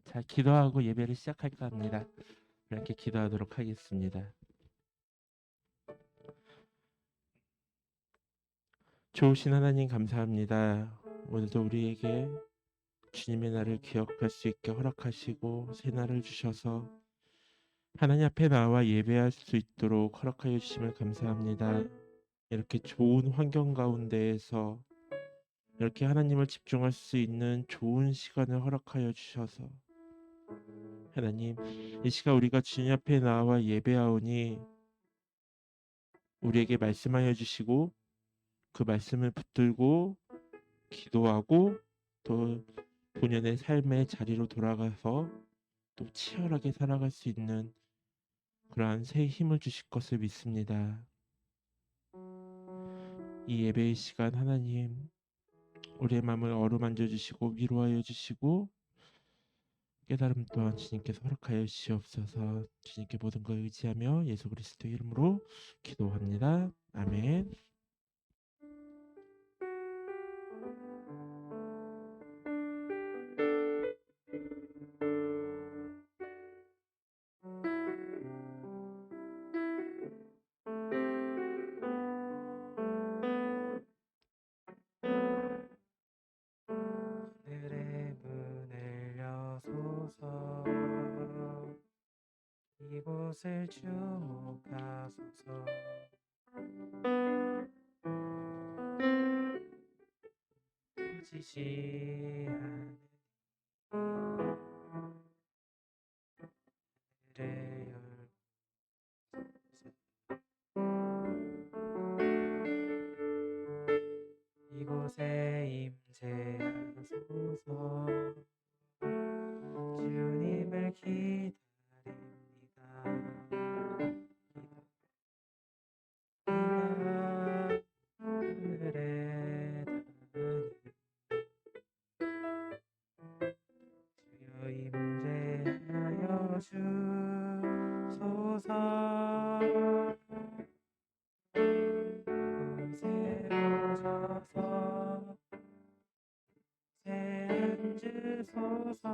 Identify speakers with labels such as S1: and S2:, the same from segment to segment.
S1: 자, 기도하고 예배를 시작할까 합니다. 이렇게 기도하도록 하겠습니다. 좋으신 하나님 감사합니다. 오늘도 우리에게 주님의 날을 기억할 수 있게 허락하시고 새 날을 주셔서 하나님 앞에 나와 예배할 수 있도록 허락하여 주심을 감사합니다. 이렇게 좋은 환경 가운데에서 이렇게 하나님을 집중할 수 있는 좋은 시간을 허락하여 주셔서 하나님, 이 시간 우리가 주님 앞에 나와 예배하오니 우리에게 말씀하여 주시고 그 말씀을 붙들고 기도하고 또 본연의 삶의 자리로 돌아가서 또 치열하게 살아갈 수 있는 그러한 새 힘을 주실 것을 믿습니다. 이 예배의 시간 하나님, 우리의 마음을 어루만져 주시고 위로하여 주시고 깨달음 또한 주님께서 허락하여 주시옵소서. 주님께 모든 걸 의지하며 예수 그리스도의 이름으로 기도합니다. 아멘.
S2: 하늘의 문을 여소서 이곳을 주목하소서 지시하는 하늘의 열소서 이곳에 임재하소서 주님을 기다립니다. 하늘에 주여 임재하여 주소서 곳에 오셔서 곳에 앉으소서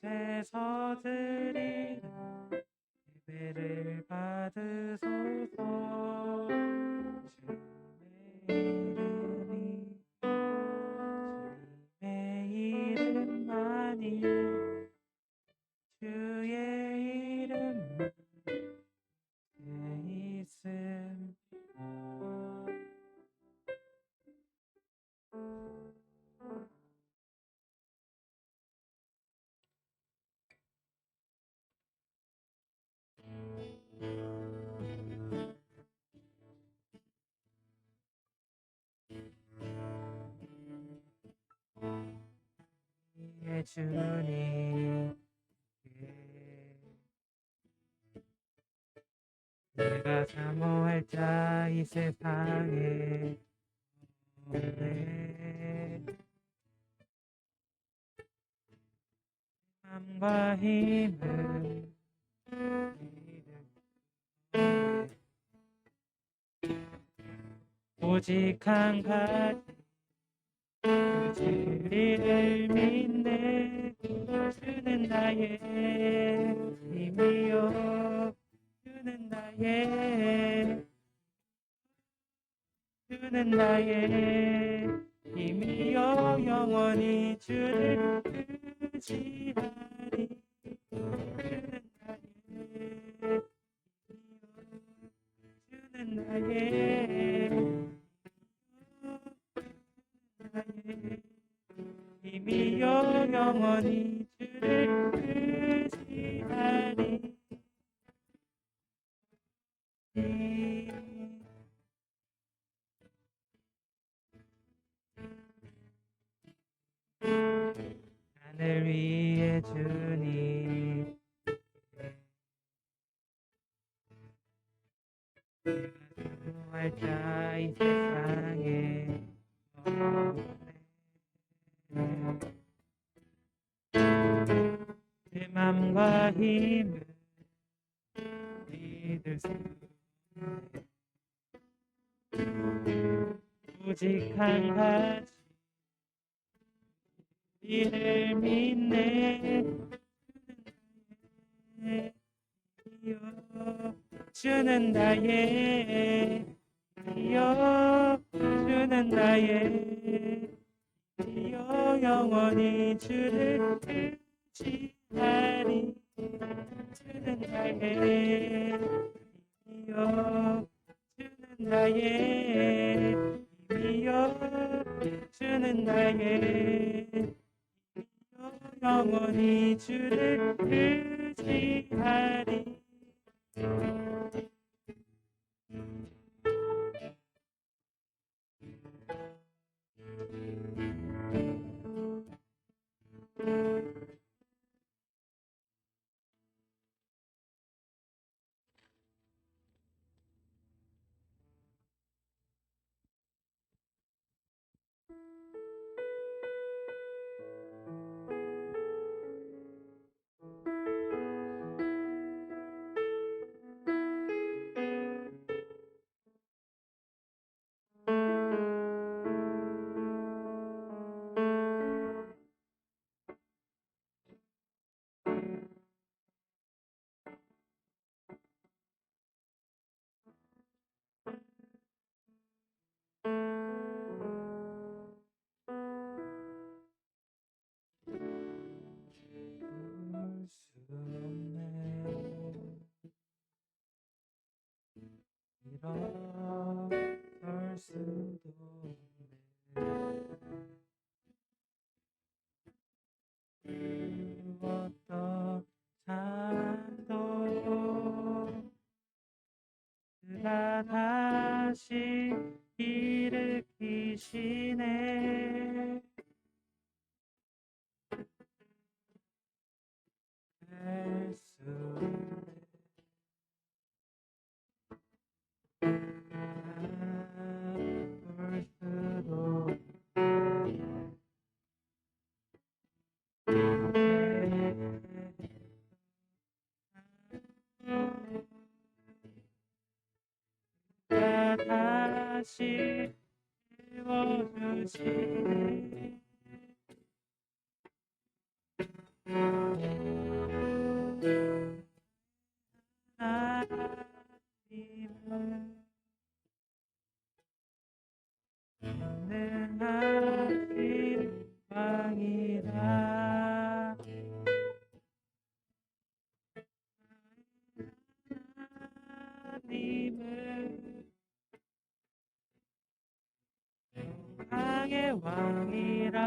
S2: 이곳에서 드리는 예배를 받으소서 주님의 이름만이 주의 이름만 있음 주님 내가 사모할 자 이 세상에 없네 맘과 힘을 오직 한 가지 진리를 믿네 주는 나의 힘이요 주는 나의 힘이요 영원히 주를 의지하리 주는 나의 힘이요 영원히 주를 의지하리 하늘 위에 주님 사모할 자 이 세상에 내 맘과 힘을 믿을 수 오직 한 가지 이를 믿네. 주는 나의 이여, 주는 나의 이여, 영원히 주를 의지하리. 주는 나의 이여, 주는 나의 이여, 주는 나의 이여, 영원히 주를 의지하리. 수 없네. 일어설 수도 없네. 그 어떤 잠도 그가 다시 일으키시네. 수 볼 수도 나 다시 채워주시네. 하나님은 전능하신 왕이라. 하나님은 영광의 왕이라.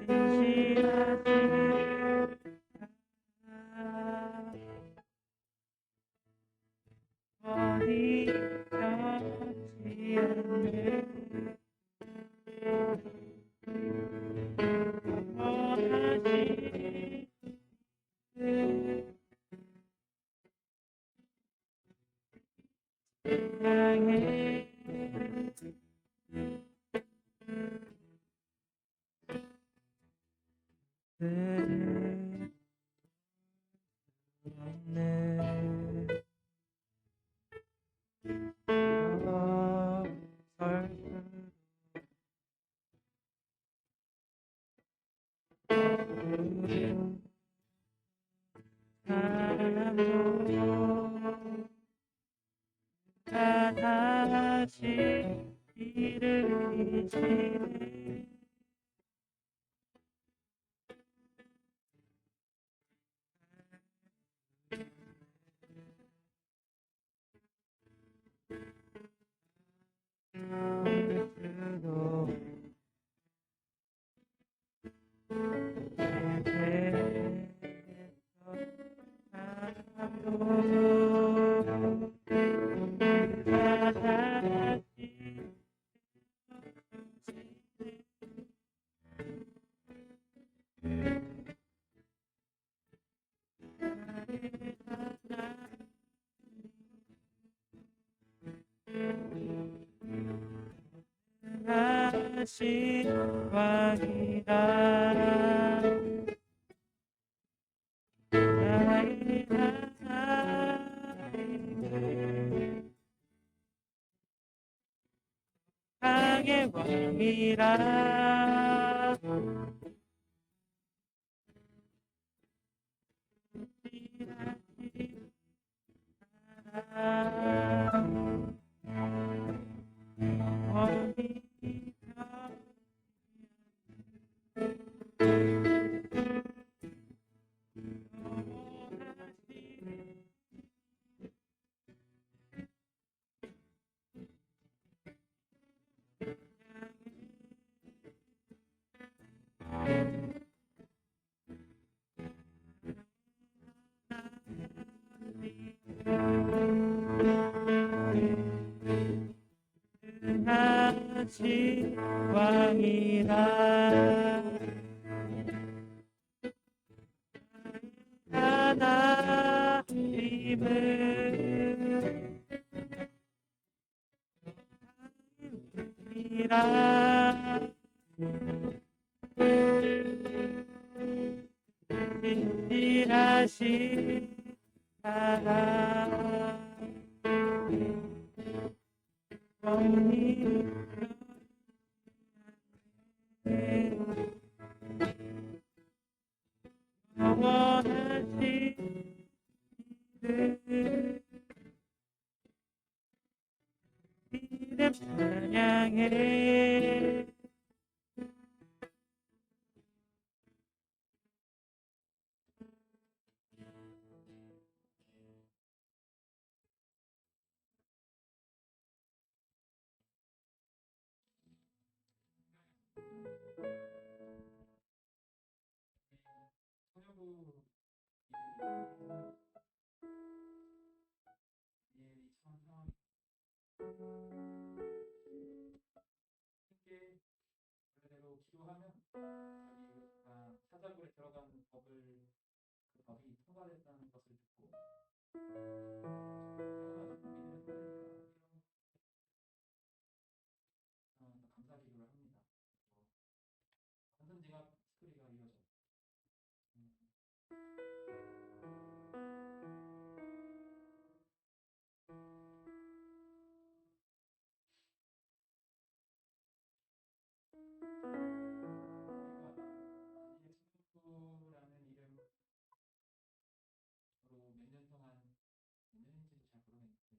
S2: 신실하신 어디 겹지 않는 원하신 향해 들을 수 없네. 일어설 수도 사람도 다 다시 일으키시네. 수도 하신 왕이라. 나의 하나님은 왕이라 하신 왕이라 하나님은 이라 진실하신 사랑 영원하신 이름 찬양해
S3: 그대로 기도하면 자기가 사자굴에 들어간 법을 그 법이 통과됐다는 것을 듣고 감사 기도를 합니다. 완전지각 스토리가 이어져. 다니엘 스누프라는 이름으로 몇 년 동안 몇 년인지도 잘 모르겠는데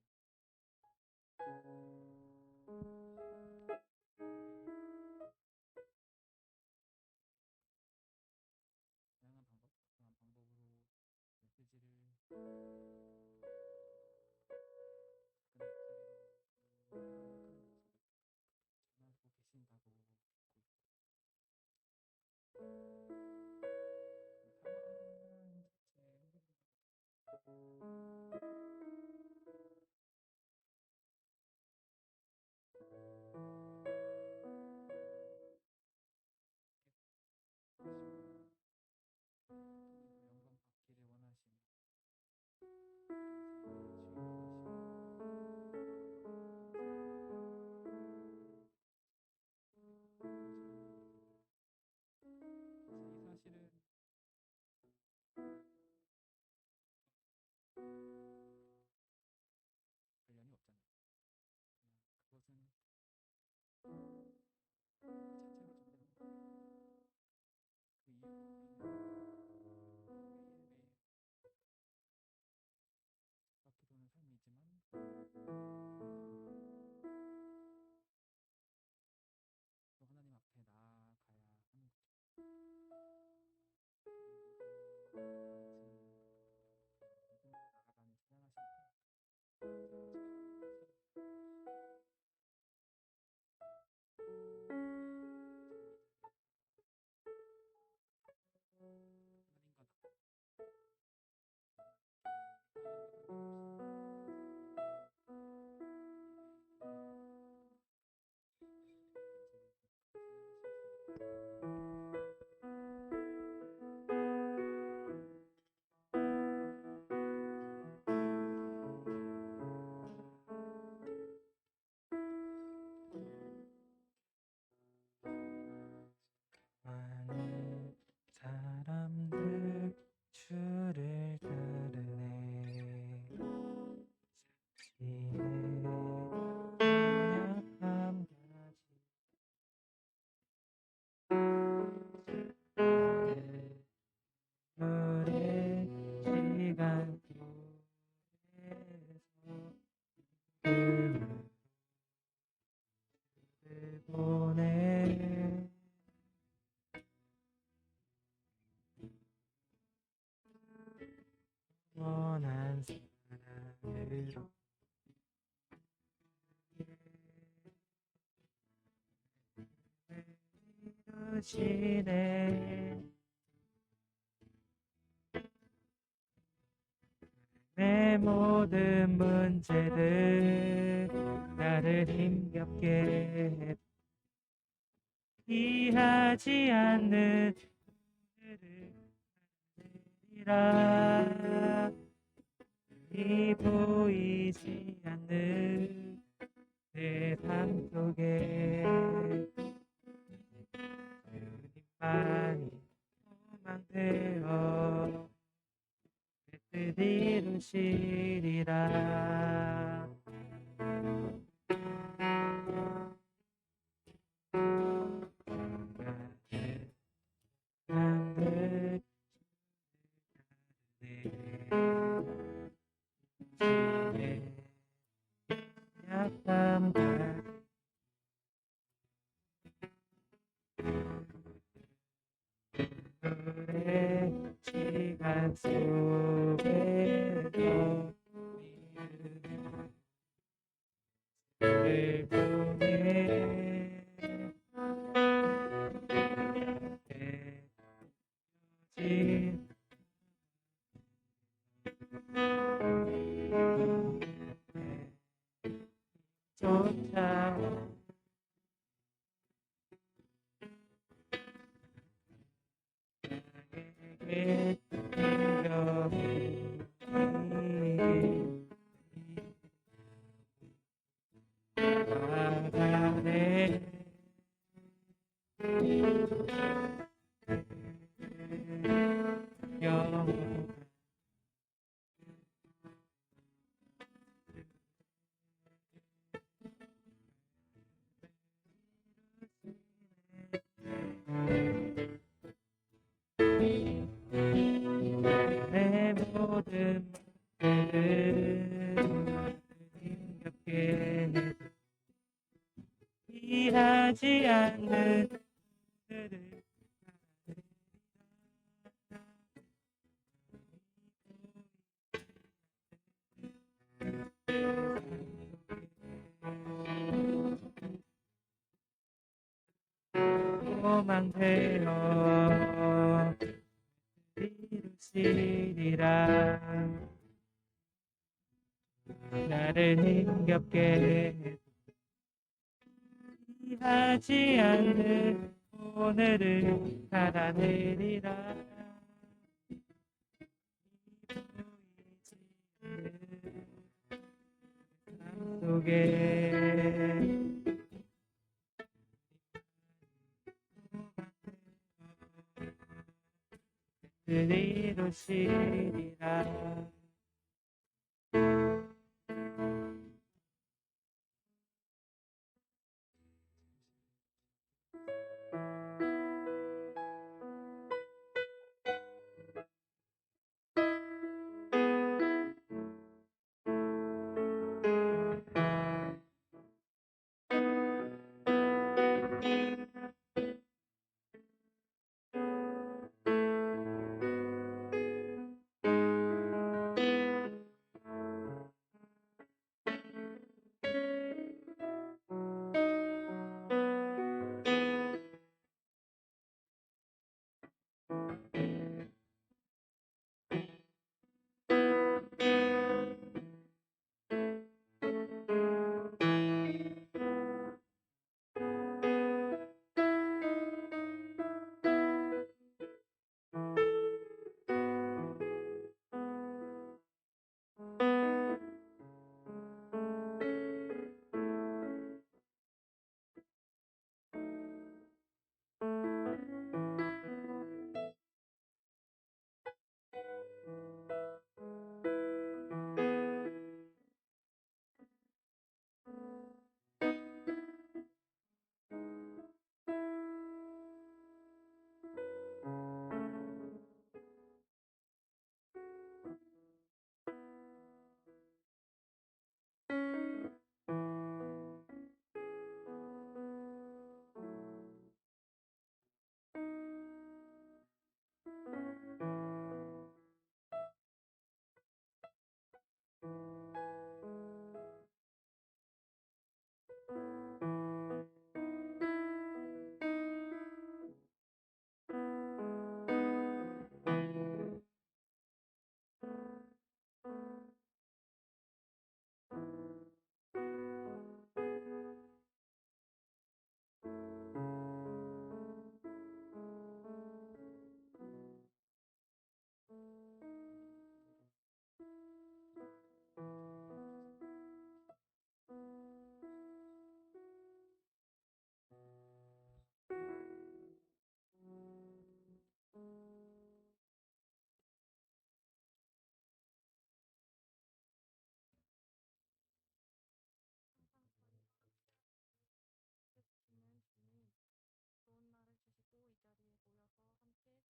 S3: 다양한 방법으로 메시지를 전하고 계신다고 듣고 영광 받기를 원하시는 이 사실은 관련이 없잖아요. 그것은 그 자체로 좀 그 이유로 우리는 매일매일 바뀌도는 삶이지만 또 하나님 앞에 나아가야 하는 거죠. 믿음으로 나아가는 찬양하실 때 하나님과
S2: 많은 사람들 주를 따르네 지혜 그냥 한 가지 이루시네. 내 모든 문제들 나를 힘겹게 이해하지 않는 그들을 이라 이 보이지 않는 내 삶 속에 주님만이 소망되어 내 뜻 이루시리라. 사람들 주의 약함과 노래 시간 속에서 늘 보내 진 쫓아 나에게 나가네 영원 내 모든 말들을 힘겹게 이해하지 않는 그들을 소망되어 이루시리라. 나를 힘겹게 이해하지 않는 오늘을 살아내리라. 삶 속에 이루시리라.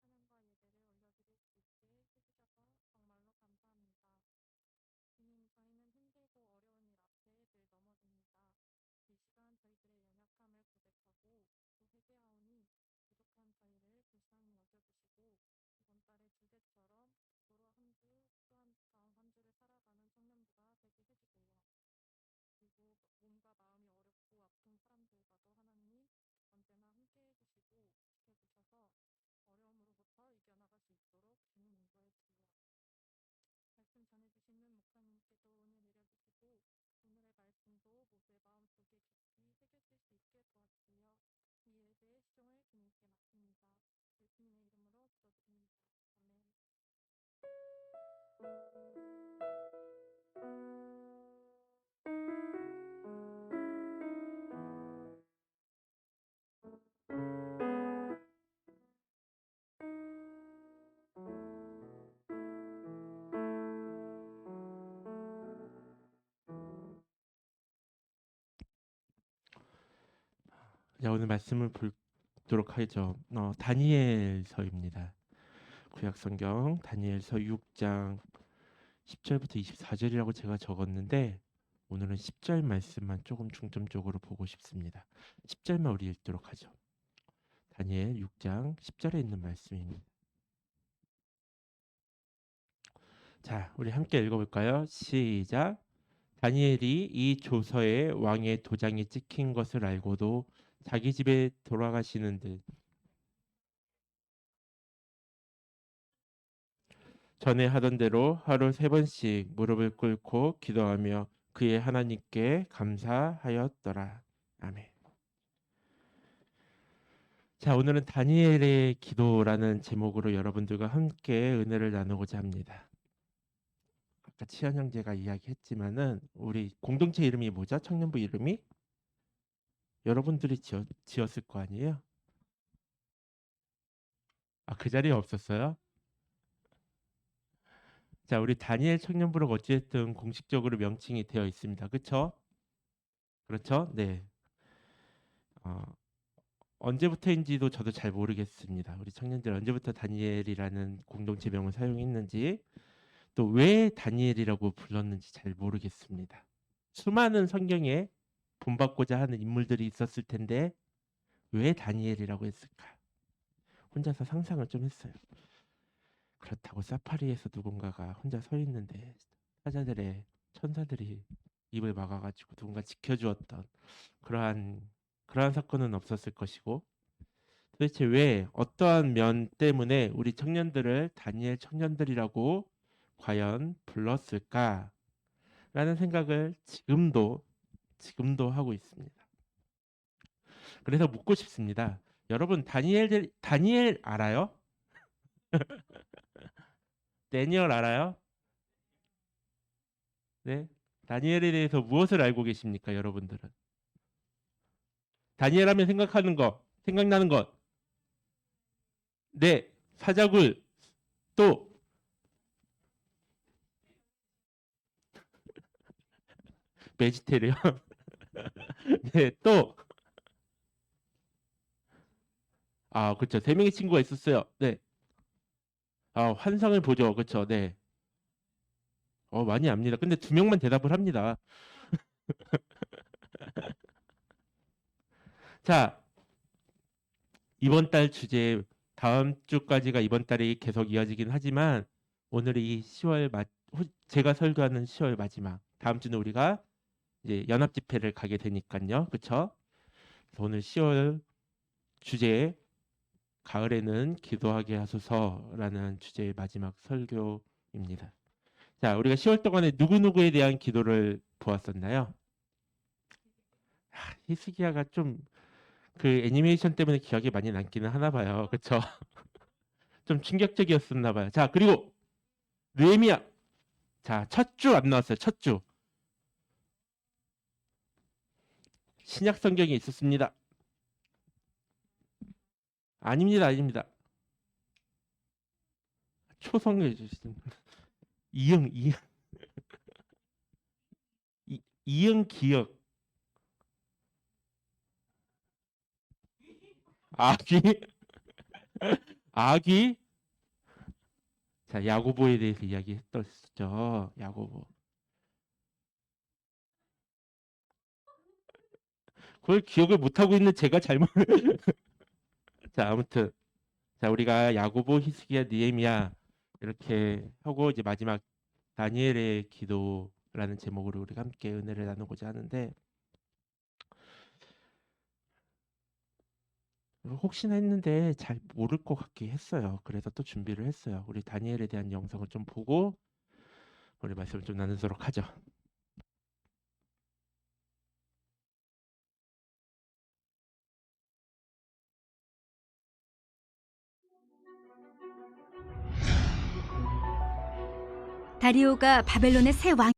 S4: 찬양과 예배를 올려드릴 수 있게 해주셔서 정말로 감사합니다. 주님, 저희는 힘들고 어려운 일 앞에 늘 넘어집니다. 이 시간 저희들의 연약함을 고백하고 또 회개하오니 부족한 저희를 불쌍히 여겨주시고 이번 달의 주제처럼 기도로 한 주, 또한 다음 한 주를 살아가는 청년부가 되게 해주세요. 그리고 몸과 마음이 어렵고 아픈 사람들과도 하나님 언제나 함께 해주시고 지켜주셔서 어려움으로부터 이겨나갈 수 있도록 주님 인도해 주세요. 말씀 전해주시는 목사님께도 은혜 내려주시고 오늘의 말씀도 모두의 마음속에 깊이 새겨질 수 있게 도와주세요. 이 예배의 시종을 주님께 맡깁니다. 예수님의 이름으로 기도드립니다. 아멘.
S1: 자, 오늘 말씀을 보도록 하죠. 다니엘서입니다. 구약성경 다니엘서 6장 10절부터 24절이라고 제가 적었는데 오늘은 10절 말씀만 조금 중점적으로 보고 싶습니다. 10절만 우리 읽도록 하죠. 다니엘 6장 10절에 있는 말씀입니다. 자, 우리 함께 읽어볼까요? 시작. 다니엘이 이 조서에 왕의 도장이 찍힌 것을 알고도 자기 집에 돌아가시는 듯 전에 하던 대로 하루 3번씩 무릎을 꿇고 기도하며 그의 하나님께 감사하였더라. 아멘. 자, 오늘은 다니엘의 기도라는 제목으로 여러분들과 함께 은혜를 나누고자 합니다. 아까 치현 형제가 이야기했지만은 우리 공동체 이름이 뭐죠? 청년부 이름이? 여러분들이 지었을 거 아니에요? 아, 그 자리에 없었어요? 자, 우리 다니엘 청년부는 어쨌든 공식적으로 명칭이 되어 있습니다. 그렇죠? 그렇죠? 네. 언제부터인지도 저도 잘 모르겠습니다. 우리 청년들 언제부터 다니엘이라는 공동체명을 사용했는지 또 왜 다니엘이라고 불렀는지 잘 모르겠습니다. 수많은 성경에 본받고자 하는 인물들이 있었을 텐데 왜 다니엘이라고 했을까? 혼자서 상상을 좀 했어요. 그렇다고 사파리에서 누군가가 혼자 서 있는데 사자들의 천사들이 입을 막아가지고 누군가 지켜주었던 그러한 사건은 없었을 것이고 도대체 왜 어떠한 면 때문에 우리 청년들을 다니엘 청년들이라고 과연 불렀을까? 라는 생각을 지금도 하고 있습니다. 그래서 묻고 싶습니다. 여러분 다니엘 알아요? 다니엘 알아요? 네? 다니엘에 대해서 무엇을 알고 계십니까, 여러분들은? 다니엘 하면 생각나는 것. 네, 사자굴. 또 베지테리언. 네, 또 그렇죠. 3명의 친구가 있었어요. 네. 환상을 보죠. 그렇죠. 네. 많이 압니다. 근데 2명만 대답을 합니다. 자, 이번 달 주제 다음 주까지가 이번 달이 계속 이어지긴 하지만 오늘이 10월 제가 설교하는 10월 마지막. 다음 주는 우리가 이제 연합 집회를 가게 되니까요. 그렇죠? 오늘 10월 주제 가을에는 기도하게 하소서라는 주제의 마지막 설교입니다. 자, 우리가 10월 동안에 누구누구에 대한 기도를 보았었나요? 히스기야가 좀 그 애니메이션 때문에 기억이 많이 남기는 하나 봐요. 그렇죠? 좀 충격적이었었나 봐요. 자, 그리고 느헤미야. 자, 첫 주 안 나왔어요. 첫 주. 신약 성경에 있었습니다. 아닙니다. 초성해 주신 이응 기억. 귀? 아기? 자, 야고보에 대해서 이야기했었죠. 야고보. 그걸 기억을 못하고 있는 제가 잘못. 자, 아무튼. 자, 우리가 야고보, 히스기야, 느헤미야 이렇게 하고 이제 마지막 다니엘의 기도라는 제목으로 우리가 함께 은혜를 나누고자 하는데, 혹시나 했는데 잘 모를 것 같게 했어요. 그래서 또 준비를 했어요. 우리 다니엘에 대한 영상을 좀 보고 우리 말씀을 좀 나누도록 하죠.
S5: 다리오가 바벨론의 새 왕.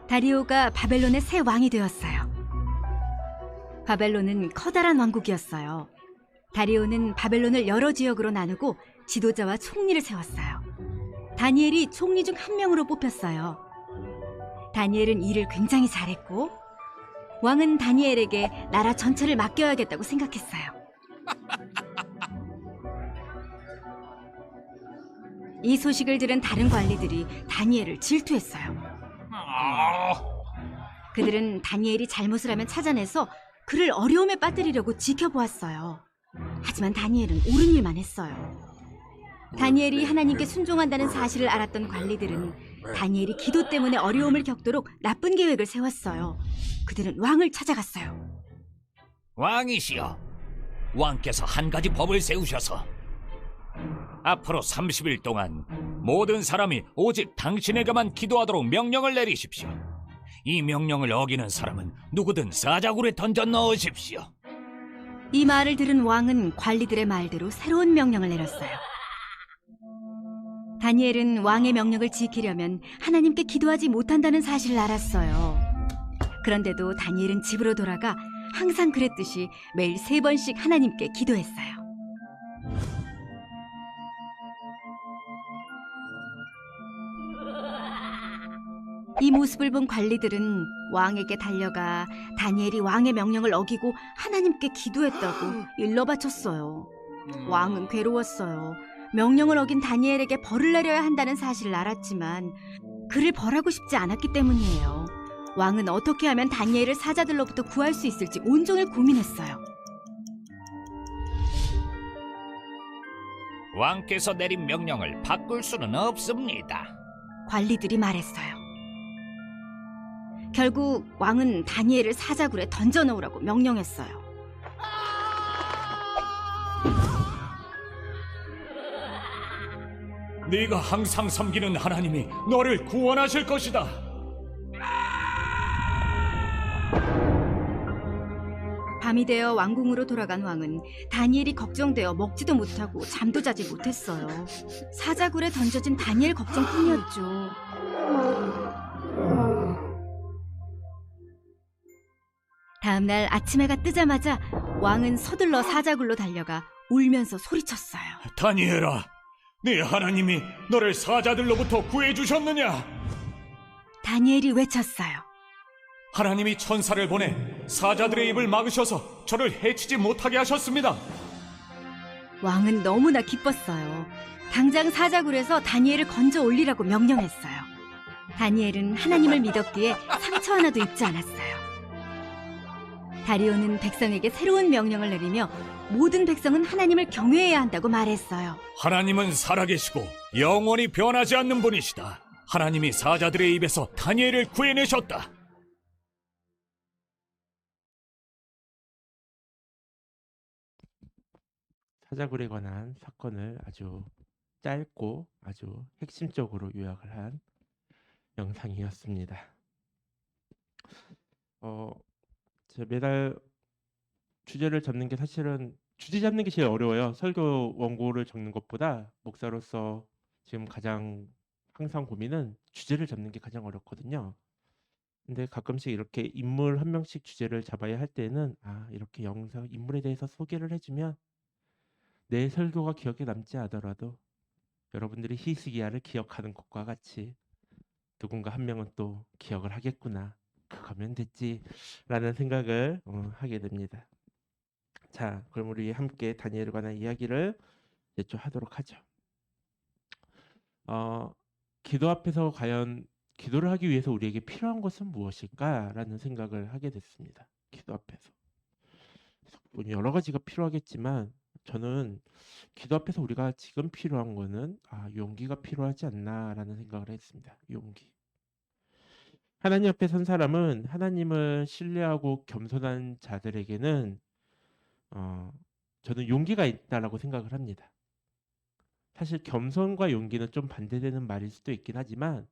S5: 다리오가 바벨론의 새 왕이 되었어요. 바벨론은 커다란 왕국이었어요. 다리오는 바벨론을 여러 지역으로 나누고 지도자와 총리를 세웠어요. 다니엘이 총리 중 한 명으로 뽑혔어요. 다니엘은 일을 굉장히 잘했고 왕은 다니엘에게 나라 전체를 맡겨야겠다고 생각했어요. 이 소식을 들은 다른 관리들이 다니엘을 질투했어요. 그들은 다니엘이 잘못을 하면 찾아내서 그를 어려움에 빠뜨리려고 지켜보았어요. 하지만 다니엘은 옳은 일만 했어요. 다니엘이 하나님께 순종한다는 사실을 알았던 관리들은 다니엘이 기도 때문에 어려움을 겪도록 나쁜 계획을 세웠어요. 그들은 왕을 찾아갔어요.
S6: 왕이시여, 왕께서 한 가지 법을 세우셔서 앞으로 30일 동안 모든 사람이 오직 당신에게만 기도하도록 명령을 내리십시오. 이 명령을 어기는 사람은 누구든 사자굴에 던져 넣으십시오.
S5: 이 말을 들은 왕은 관리들의 말대로 새로운 명령을 내렸어요. 다니엘은 왕의 명령을 지키려면 하나님께 기도하지 못한다는 사실을 알았어요. 그런데도 다니엘은 집으로 돌아가 항상 그랬듯이 매일 3번씩 하나님께 기도했어요. 이 모습을 본 관리들은 왕에게 달려가 다니엘이 왕의 명령을 어기고 하나님께 기도했다고 일러 바쳤어요. 왕은 괴로웠어요. 명령을 어긴 다니엘에게 벌을 내려야 한다는 사실을 알았지만 그를 벌하고 싶지 않았기 때문이에요. 왕은 어떻게 하면 다니엘을 사자들로부터 구할 수 있을지 온종일 고민했어요.
S6: 왕께서 내린 명령을 바꿀 수는 없습니다.
S5: 관리들이 말했어요. 결국 왕은 다니엘을 사자굴에 던져놓으라고 명령했어요.
S6: 네가 항상 섬기는 하나님이 너를 구원하실 것이다.
S5: 밤이 되어 왕궁으로 돌아간 왕은 다니엘이 걱정되어 먹지도 못하고 잠도 자지 못했어요. 사자굴에 던져진 다니엘 걱정뿐이었죠. 다음 날 아침 해가 뜨자마자 왕은 서둘러 사자굴로 달려가 울면서 소리쳤어요.
S6: 다니엘아, 네 하나님이 너를 사자들로부터 구해주셨느냐?
S5: 다니엘이 외쳤어요.
S6: 하나님이 천사를 보내 사자들의 입을 막으셔서 저를 해치지 못하게 하셨습니다.
S5: 왕은 너무나 기뻤어요. 당장 사자굴에서 다니엘을 건져 올리라고 명령했어요. 다니엘은 하나님을 믿었기에 상처 하나도 입지 않았어요. 다리오는 백성에게 새로운 명령을 내리며 모든 백성은 하나님을 경외해야 한다고 말했어요.
S6: 하나님은 살아계시고 영원히 변하지 않는 분이시다. 하나님이 사자들의 입에서 다니엘을 구해내셨다.
S1: 사자굴에 관한 사건을 아주 짧고 아주 핵심적으로 요약을 한 영상이었습니다. 제가 매달 주제를 잡는 게 사실은 주제 잡는 게 제일 어려워요. 설교 원고를 적는 것보다 목사로서 지금 가장 항상 고민은 주제를 잡는 게 가장 어렵거든요. 근데 가끔씩 이렇게 인물 한 명씩 주제를 잡아야 할 때는 이렇게 영상 인물에 대해서 소개를 해주면 내 설교가 기억에 남지 않더라도 여러분들이 히스기야를 기억하는 것과 같이 누군가 한 명은 또 기억을 하겠구나. 그거면 됐지라는 생각을 하게 됩니다. 자, 그럼 우리 함께 다니엘에 관한 이야기를 이제 좀 하도록 하죠. 기도 앞에서 과연 기도를 하기 위해서 우리에게 필요한 것은 무엇일까라는 생각을 하게 됐습니다. 기도 앞에서. 뭐 여러 가지가 필요하겠지만 저는 기도 앞에서 우리가 지금 필요한 거는 용기가 필요하지 않나라는 생각을 했습니다. 용기. 하나님 앞에 선 사람은 하나님을 신뢰하고 겸손한 자들에게는 저는 용기가 있다라고 생각을 합니다. 사실 겸손과 용기는 좀 반대되는 말일 수도 있긴 하지만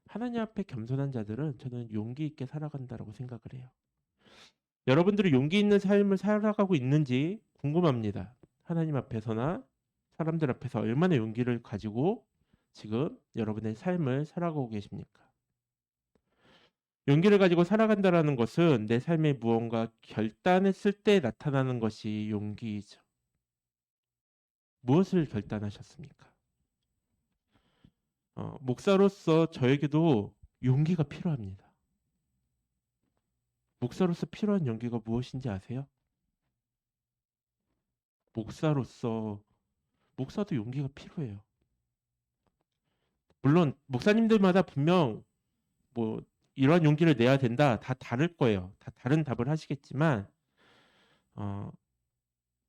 S1: 하나님 앞에 겸손한 자들은 저는 용기 있게 살아간다라고 생각을 해요. 여러분들이 용기 있는 삶을 살아가고 있는지 궁금합니다. 하나님 앞에서나 사람들 앞에서 얼마나 용기를 가지고 지금 여러분의 삶을 살아가고 계십니까? 용기를 가지고 살아간다라는 것은 내 삶에 무언가 결단했을 때 나타나는 것이 용기이죠. 무엇을 결단하셨습니까? 목사로서 저에게도 용기가 필요합니다. 목사로서 필요한 용기가 무엇인지 아세요? 목사도 용기가 필요해요. 물론 목사님들마다 분명 뭐 이러한 용기를 내야 된다 다 다를 거예요. 다 다른 답을 하시겠지만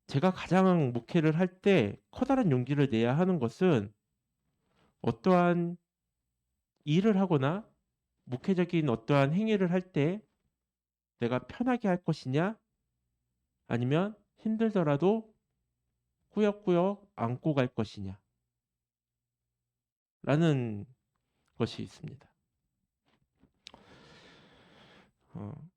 S1: 제가 가장 목회를 할 때 커다란 용기를 내야 하는 것은 어떠한 일을 하거나 목회적인 어떠한 행위를 할 때 내가 편하게 할 것이냐 아니면 힘들더라도 꾸역꾸역 안고 갈 것이냐 라는 것이 있습니다.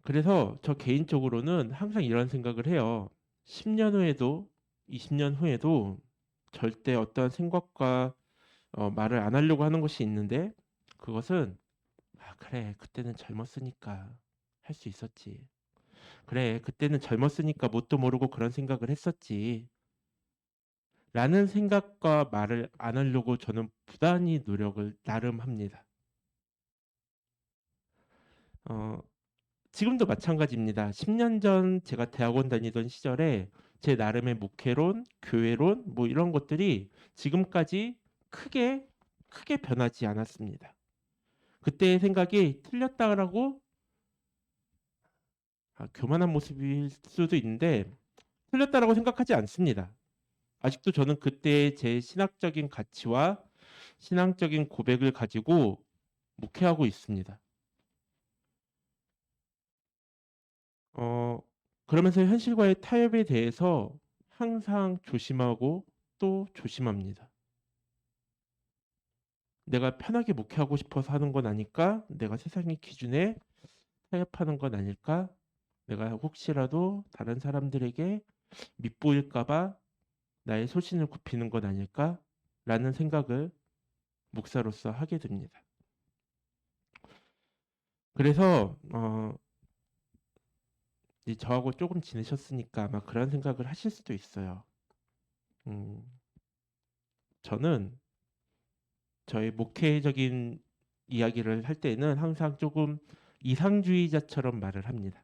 S1: 그래서 저 개인적으로는 항상 이런 생각을 해요. 10년 후에도 20년 후에도 절대 어떠한 생각과 말을 안 하려고 하는 것이 있는데 그것은 그래 그때는 젊었으니까 할 수 있었지. 그래 그때는 젊었으니까 뭣도 모르고 그런 생각을 했었지. 라는 생각과 말을 안 하려고 저는 부단히 노력을 나름 합니다. 지금도 마찬가지입니다. 10년 전 제가 대학원 다니던 시절에 제 나름의 목회론, 교회론 뭐 이런 것들이 지금까지 크게 변하지 않았습니다. 그때의 생각이 틀렸다라고 교만한 모습일 수도 있는데 틀렸다라고 생각하지 않습니다. 아직도 저는 그때의 제 신학적인 가치와 신앙적인 고백을 가지고 목회하고 있습니다. 그러면서 현실과의 타협에 대해서 항상 조심하고 또 조심합니다. 내가 편하게 목회하고 싶어서 하는 건 아닐까? 내가 세상의 기준에 타협하는 건 아닐까? 내가 혹시라도 다른 사람들에게 밉보일까봐 나의 소신을 굽히는 건 아닐까? 라는 생각을 목사로서 하게 됩니다. 그래서 저하고 조금 지내셨으니까 아마 그런 생각을 하실 수도 있어요. 저는 저의 목회적인 이야기를 할 때는 항상 조금 이상주의자처럼 말을 합니다.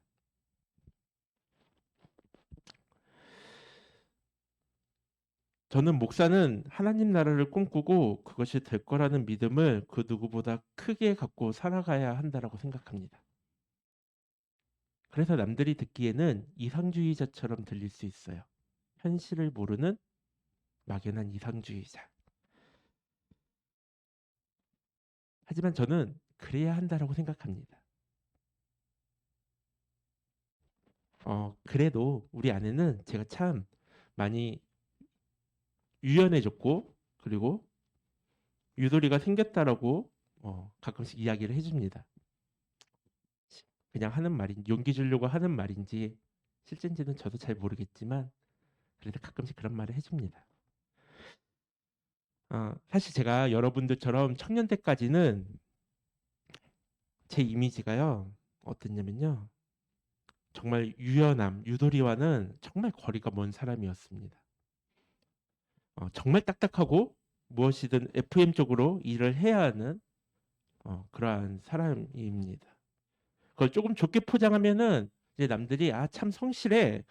S1: 저는 목사는 하나님 나라를 꿈꾸고 그것이 될 거라는 믿음을 그 누구보다 크게 갖고 살아가야 한다라고 생각합니다. 그래서 남들이 듣기에는 이상주의자처럼 들릴 수 있어요. 현실을 모르는 막연한 이상주의자. 하지만 저는 그래야 한다라고 생각합니다. 그래도 우리 아내는 제가 참 많이 유연해졌고 그리고 유도리가 생겼다라고 가끔씩 이야기를 해줍니다. 그냥 하는 말인 용기 주려고 하는 말인지 실제인지는 저도 잘 모르겠지만 그래서 가끔씩 그런 말을 해줍니다. 사실 제가 여러분들처럼 청년 때까지는 제 이미지가요. 어땠냐면요. 정말 유연함, 유도리와는 정말 거리가 먼 사람이었습니다. 정말 딱딱하고 무엇이든 FM 쪽으로 일을 해야 하는 그러한 사람입니다. 그걸 조금 좋게 포장하면은 이제 남들이 참 성실해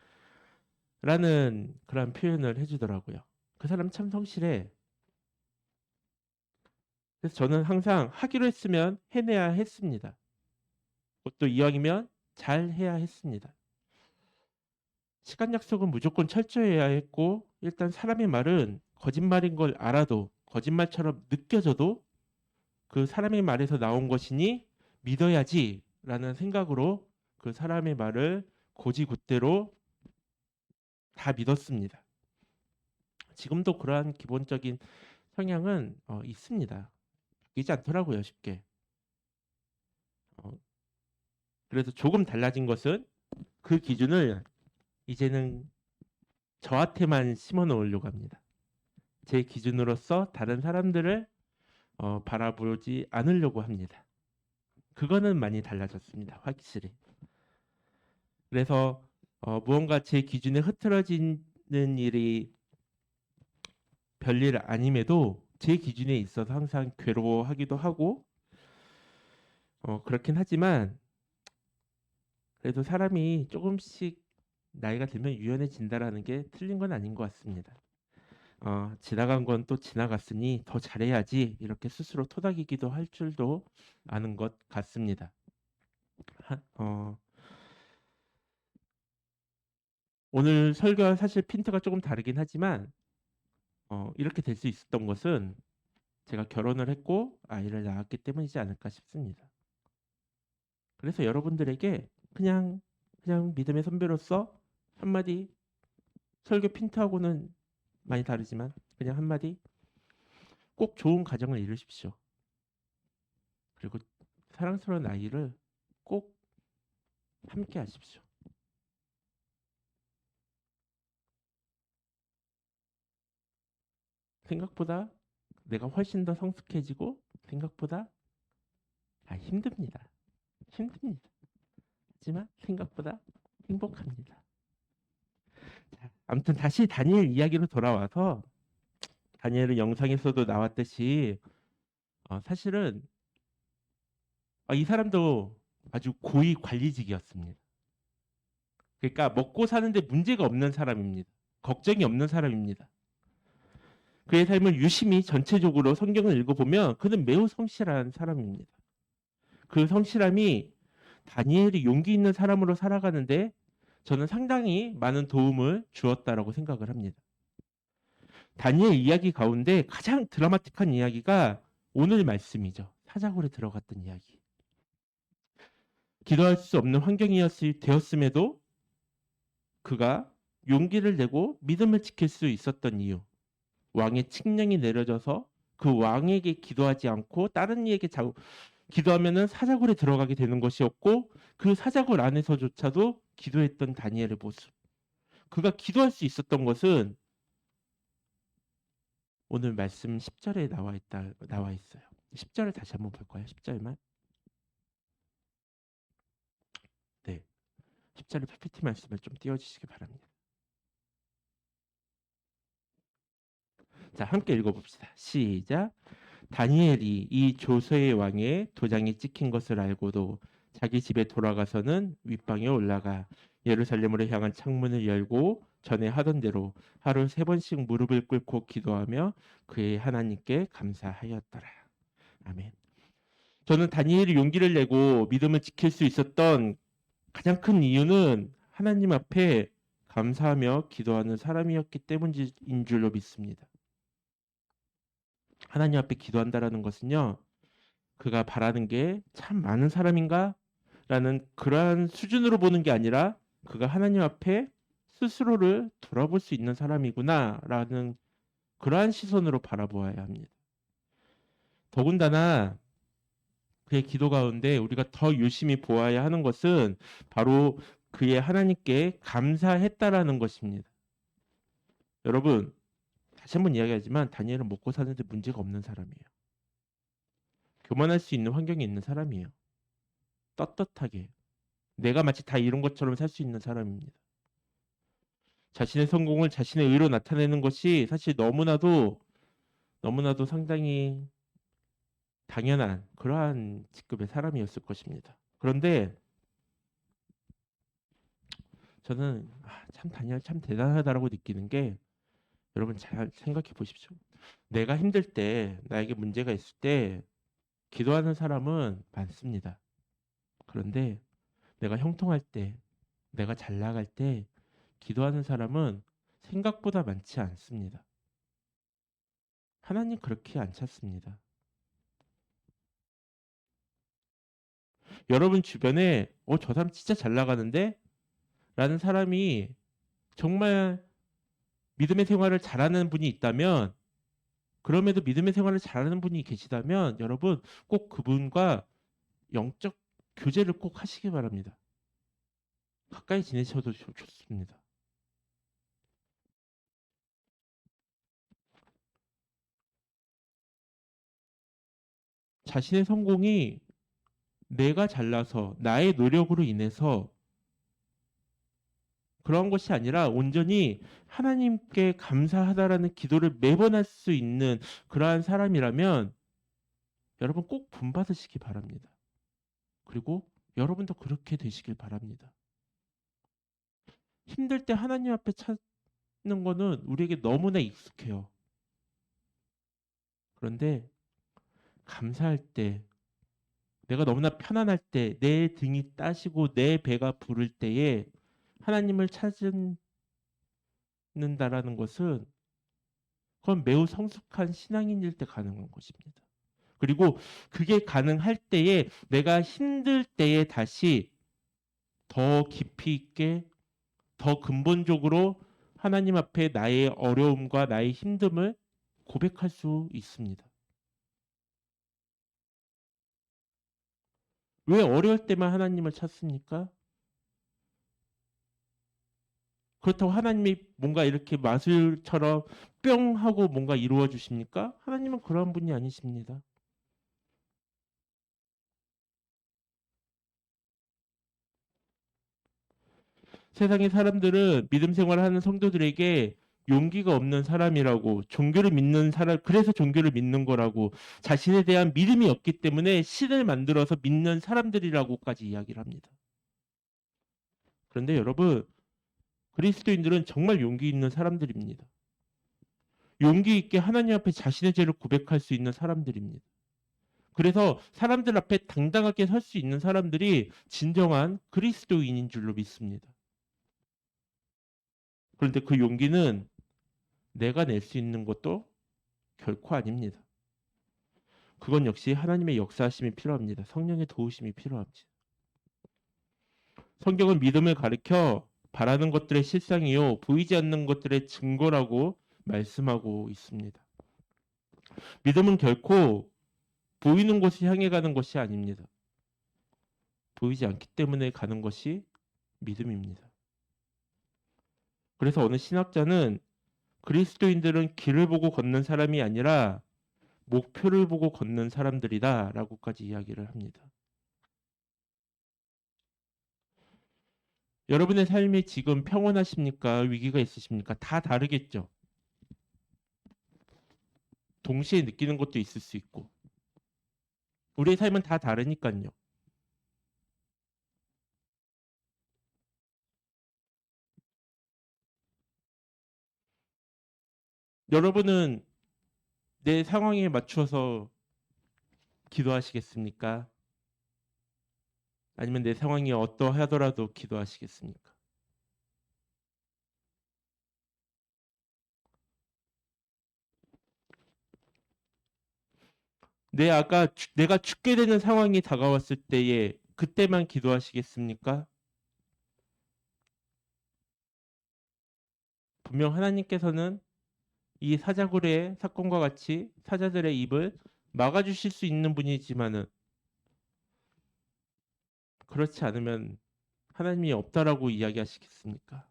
S1: 라는 그런 표현을 해주더라고요. 그 사람 참 성실해. 그래서 저는 항상 하기로 했으면 해내야 했습니다. 또 이왕이면 잘 해야 했습니다. 시간 약속은 무조건 철저해야 했고 일단 사람의 말은 거짓말인 걸 알아도 거짓말처럼 느껴져도 그 사람의 말에서 나온 것이니 믿어야지 라는 생각으로 그 사람의 말을 곧이곧대로 다 믿었습니다. 지금도 그러한 기본적인 성향은 있습니다. 바뀌지 않더라고요, 쉽게. 그래서 조금 달라진 것은 그 기준을 이제는 저한테만 심어 놓으려고 합니다. 제 기준으로서 다른 사람들을 바라보지 않으려고 합니다. 그거는 많이 달라졌습니다. 확실히. 그래서 무언가 제 기준에 흐트러지는 일이 별일 아님에도 제 기준에 있어서 항상 괴로워하기도 하고 그렇긴 하지만 그래도 사람이 조금씩 나이가 들면 유연해진다라는 게 틀린 건 아닌 것 같습니다. 지나간 건 또 지나갔으니 더 잘해야지 이렇게 스스로 토닥이기도 할 줄도 아는 것 같습니다. 오늘 설교와 사실 핀트가 조금 다르긴 하지만 이렇게 될 수 있었던 것은 제가 결혼을 했고 아이를 낳았기 때문이지 않을까 싶습니다. 그래서 여러분들에게 그냥 믿음의 선배로서 한마디 설교 핀트하고는 많이 다르지만 그냥 한마디 꼭 좋은 가정을 이루십시오. 그리고 사랑스러운 아이를 꼭 함께 하십시오. 생각보다 내가 훨씬 더 성숙해지고 생각보다 힘듭니다. 하지만 생각보다 행복합니다. 자, 아무튼 다시 다니엘 이야기로 돌아와서 다니엘은 영상에서도 나왔듯이 사실은 이 사람도 아주 고위 관리직이었습니다. 그러니까 먹고 사는데 문제가 없는 사람입니다. 걱정이 없는 사람입니다. 그의 삶을 유심히 전체적으로 성경을 읽어보면 그는 매우 성실한 사람입니다. 그 성실함이 다니엘이 용기 있는 사람으로 살아가는데 저는 상당히 많은 도움을 주었다라고 생각을 합니다. 다니엘 이야기 가운데 가장 드라마틱한 이야기가 오늘 말씀이죠. 사자굴에 들어갔던 이야기. 기도할 수 없는 환경이 되었음에도 그가 용기를 내고 믿음을 지킬 수 있었던 이유. 왕의 칙령이 내려져서 그 왕에게 기도하지 않고 다른 이에게 기도하면은 사자굴에 들어가게 되는 것이었고 그 사자굴 안에서조차도 기도했던 다니엘의 모습. 그가 기도할 수 있었던 것은 오늘 말씀 10절에 나와 있어요. 10절을 다시 한번 볼까요? 10절만. 네. 10절의 PPT 말씀을 좀 띄워주시기 바랍니다. 자, 함께 읽어봅시다. 시작. 다니엘이 이 조서의 왕의 도장이 찍힌 것을 알고도 자기 집에 돌아가서는 윗방에 올라가 예루살렘으로 향한 창문을 열고 전에 하던 대로 하루 3번씩 무릎을 꿇고 기도하며 그의 하나님께 감사하였더라. 아멘. 저는 다니엘이 용기를 내고 믿음을 지킬 수 있었던 가장 큰 이유는 하나님 앞에 감사하며 기도하는 사람이었기 때문인 줄로 믿습니다. 하나님 앞에 기도한다라는 것은요, 그가 바라는 게 참 많은 사람인가? 라는 그러한 수준으로 보는 게 아니라 그가 하나님 앞에 스스로를 돌아볼 수 있는 사람이구나 라는 그러한 시선으로 바라보아야 합니다. 더군다나 그의 기도 가운데 우리가 더 유심히 보아야 하는 것은 바로 그의 하나님께 감사했다라는 것입니다. 여러분, 다시 한번 이야기하지만 다니엘은 먹고 사는데 문제가 없는 사람이에요. 교만할 수 있는 환경에 있는 사람이에요. 떳떳하게. 내가 마치 다 이룬 것처럼 살 수 있는 사람입니다. 자신의 성공을 자신의 의로 나타내는 것이 사실 너무나도 상당히 당연한 그러한 직급의 사람이었을 것입니다. 그런데 저는 참 다니엘 참 대단하다라고 느끼는 게, 여러분 잘 생각해 보십시오. 내가 힘들 때, 나에게 문제가 있을 때 기도하는 사람은 많습니다. 그런데 내가 형통할 때, 내가 잘 나갈 때 기도하는 사람은 생각보다 많지 않습니다. 하나님 그렇게 안 찾습니다. 여러분 주변에 저 사람 진짜 잘 나가는데? 라는 사람이 정말 믿음의 생활을 잘하는 분이 있다면, 그럼에도 믿음의 생활을 잘하는 분이 계시다면 여러분 꼭 그분과 영적 교제를 꼭 하시기 바랍니다. 가까이 지내셔도 좋습니다. 자신의 성공이 내가 잘나서 나의 노력으로 인해서 그런 것이 아니라 온전히 하나님께 감사하다라는 기도를 매번 할 수 있는 그러한 사람이라면 여러분 꼭 본받으시기 바랍니다. 그리고 여러분도 그렇게 되시길 바랍니다. 힘들 때 하나님 앞에 찾는 거는 우리에게 너무나 익숙해요. 그런데 감사할 때, 내가 너무나 편안할 때, 내 등이 따시고 내 배가 부를 때에 하나님을 찾는다라는 것은 그건 매우 성숙한 신앙인일 때 가능한 것입니다. 그리고 그게 가능할 때에 내가 힘들 때에 다시 더 깊이 있게, 더 근본적으로 하나님 앞에 나의 어려움과 나의 힘듦을 고백할 수 있습니다. 왜 어려울 때만 하나님을 찾습니까? 그렇다고 하나님이 뭔가 이렇게 마술처럼 뿅 하고 뭔가 이루어 주십니까? 하나님은 그런 분이 아니십니다. 세상의 사람들은 믿음 생활을 하는 성도들에게 용기가 없는 사람이라고, 종교를 믿는 사람, 그래서 종교를 믿는 거라고, 자신에 대한 믿음이 없기 때문에 신을 만들어서 믿는 사람들이라고까지 이야기를 합니다. 그런데 여러분, 그리스도인들은 정말 용기 있는 사람들입니다. 용기 있게 하나님 앞에 자신의 죄를 고백할 수 있는 사람들입니다. 그래서 사람들 앞에 당당하게 설 수 있는 사람들이 진정한 그리스도인인 줄로 믿습니다. 그런데 그 용기는 내가 낼 수 있는 것도 결코 아닙니다. 그건 역시 하나님의 역사하심이 필요합니다. 성령의 도우심이 필요합니다. 성경은 믿음을 가리켜 바라는 것들의 실상이요 보이지 않는 것들의 증거라고 말씀하고 있습니다. 믿음은 결코 보이는 곳을 향해 가는 것이 아닙니다. 보이지 않기 때문에 가는 것이 믿음입니다. 그래서 어느 신학자는 그리스도인들은 길을 보고 걷는 사람이 아니라 목표를 보고 걷는 사람들이다 라고까지 이야기를 합니다. 여러분의 삶이 지금 평온하십니까? 위기가 있으십니까? 다 다르겠죠. 동시에 느끼는 것도 있을 수 있고. 우리의 삶은 다 다르니까요. 여러분은 내 상황에 맞춰서 기도하시겠습니까? 아니면 내 상황이 어떠하더라도 기도하시겠습니까? 내가 죽게 되는 상황이 다가왔을 때에 그때만 기도하시겠습니까? 분명 하나님께서는 이 사자굴의 사건과 같이 사자들의 입을 막아주실 수 있는 분이지만은, 그렇지 않으면 하나님이 없다라고 이야기하시겠습니까?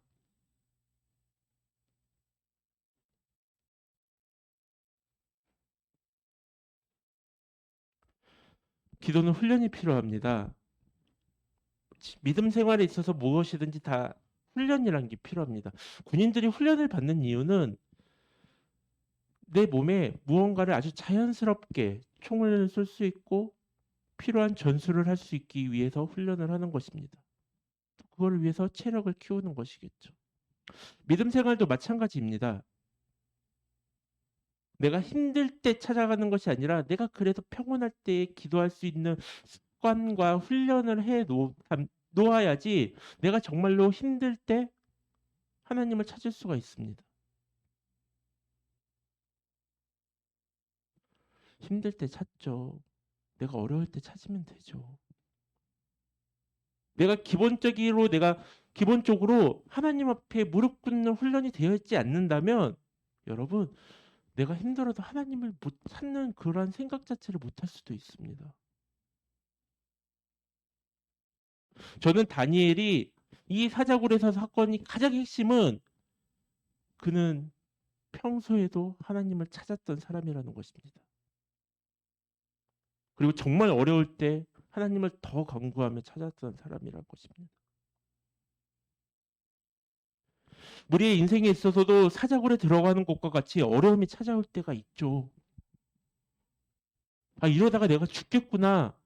S1: 기도는 훈련이 필요합니다. 믿음 생활에 있어서 무엇이든지 다 훈련이라는 게 필요합니다. 군인들이 훈련을 받는 이유는 내 몸에 무언가를 아주 자연스럽게 총을 쏠 수 있고 필요한 전술을 할 수 있기 위해서 훈련을 하는 것입니다. 그걸 위해서 체력을 키우는 것이겠죠. 믿음 생활도 마찬가지입니다. 내가 힘들 때 찾아가는 것이 아니라 내가 그래도 평온할 때 기도할 수 있는 습관과 훈련을 해 놓아야지 내가 정말로 힘들 때 하나님을 찾을 수가 있습니다. 힘들 때 찾죠. 내가 어려울 때 찾으면 되죠. 내가 기본적으로 하나님 앞에 무릎 꿇는 훈련이 되어 있지 않는다면 여러분 내가 힘들어도 하나님을 못 찾는 그러한 생각 자체를 못 할 수도 있습니다. 저는 다니엘이 이 사자굴에서 사건이 가장 핵심은 그는 평소에도 하나님을 찾았던 사람이라는 것입니다. 그리고 정말 어려울 때 하나님을 더 간구하며 찾았던 사람이라는 것입니다. 우리의 인생에 있어서도 사자굴에 들어가는 것과 같이 어려움이 찾아올 때가 있죠. 아, 이러다가 내가 죽겠구나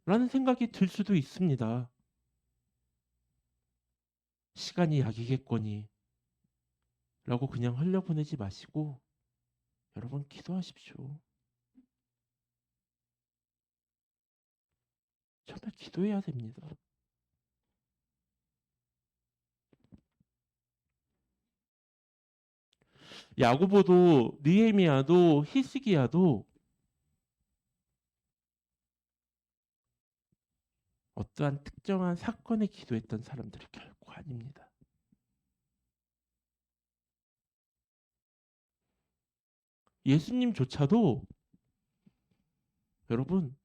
S1: 라는 생각이 들 수도 있습니다. 시간이 약이겠거니 라고 그냥 흘려보내지 마시고 여러분 기도하십시오. 정말 기도해야 됩니다. 야고보도 느헤미야도 히스기야도 어떠한 특정한 사건에 기도했던 사람들이 결코 아닙니다. 예수님조차도 여러분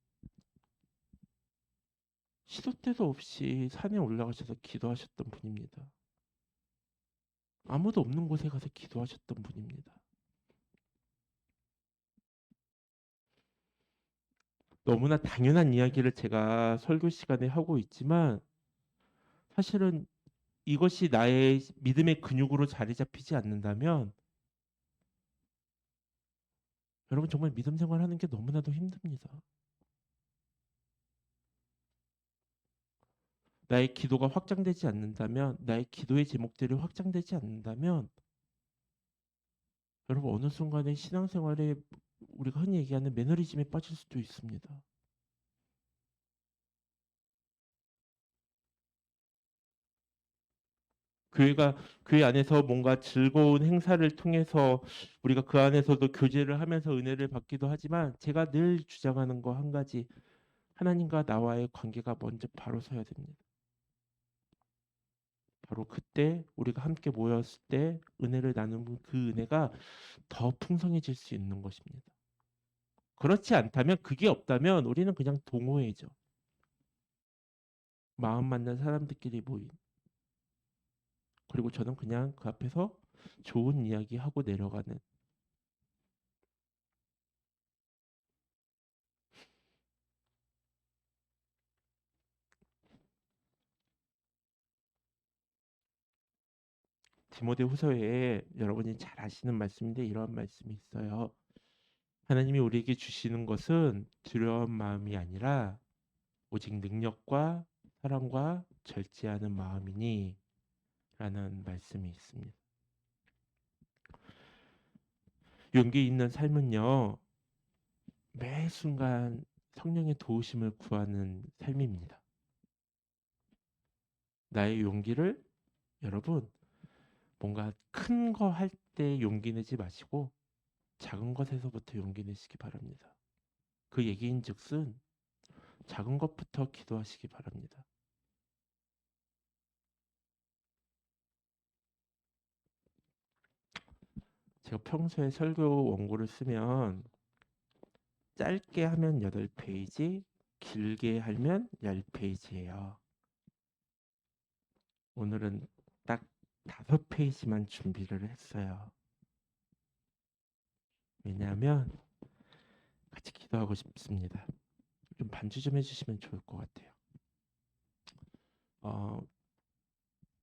S1: 시도 때도 없이 산에 올라가셔서 기도하셨던 분입니다. 아무도 없는 곳에 가서 기도하셨던 분입니다. 너무나 당연한 이야기를 제가 설교 시간에 하고 있지만 사실은 이것이 나의 믿음의 근육으로 자리 잡히지 않는다면 여러분 정말 믿음 생활하는 게 너무나도 힘듭니다. 나의 기도가 확장되지 않는다면, 나의 기도의 제목들이 확장되지 않는다면 여러분 어느 순간에 신앙생활에 우리가 흔히 얘기하는 매너리즘에 빠질 수도 있습니다. 교회 안에서 뭔가 즐거운 행사를 통해서 우리가 그 안에서도 교제를 하면서 은혜를 받기도 하지만 제가 늘 주장하는 거 한 가지, 하나님과 나와의 관계가 먼저 바로 서야 됩니다. 바로 그때 우리가 함께 모였을 때 은혜를 나누는 그 은혜가 더 풍성해질 수 있는 것입니다. 그렇지 않다면, 그게 없다면 우리는 그냥 동호회죠. 마음 맞는 사람들끼리 모인. 그리고 저는 그냥 그 앞에서 좋은 이야기 하고 내려가는. 디모데후서에 여러분이 잘 아시는 말씀인데 이러한 말씀이 있어요. 하나님이 우리에게 주시는 것은 두려운 마음이 아니라 오직 능력과 사랑과 절제하는 마음이니 라는 말씀이 있습니다. 용기 있는 삶은요, 매 순간 성령의 도우심을 구하는 삶입니다. 나의 용기를 여러분 뭔가 큰 거 할 때 용기 내지 마시고 작은 것에서부터 용기 내시기 바랍니다. 그 얘기인 즉슨 작은 것부터 기도하시기 바랍니다. 제가 평소에 설교 원고를 쓰면 짧게 하면 8페이지, 길게 하면 10페이지예요. 오늘은 딱 5페이지만 준비를 했어요. 왜냐하면 같이 기도하고 싶습니다. 좀 반주 좀 해주시면 좋을 것 같아요.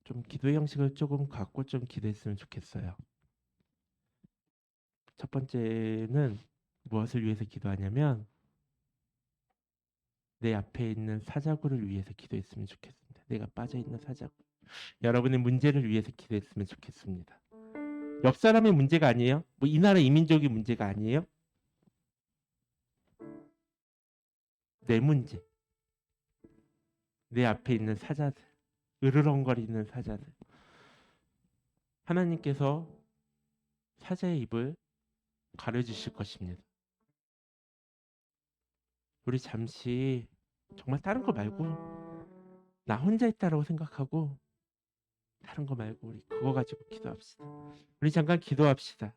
S1: 좀 기도의 형식을 조금 갖고 좀 기도했으면 좋겠어요. 첫 번째는 무엇을 위해서 기도하냐면 내 앞에 있는 사자구를 위해서 기도했으면 좋겠습니다. 내가 빠져있는 사자구. 여러분의 문제를 위해서 기도했으면 좋겠습니다. 옆 사람의 문제가 아니에요. 뭐 이 나라 이민족의 문제가 아니에요. 내 문제. 내 앞에 있는 사자들. 으르렁거리는 사자들. 하나님께서 사자의 입을 가려주실 것입니다. 우리 잠시 정말 다른 거 말고 나 혼자 있다라고 생각하고 다른 거 말고 우리 그거 가지고 기도합시다. 우리 잠깐 기도합시다.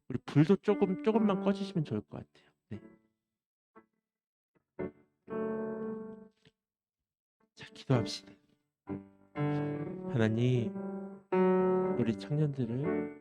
S1: 우리 불도 조금만 꺼주시면 좋을 것 같아요. 네. 자, 기도합시다. 하나님, 우리 청년들을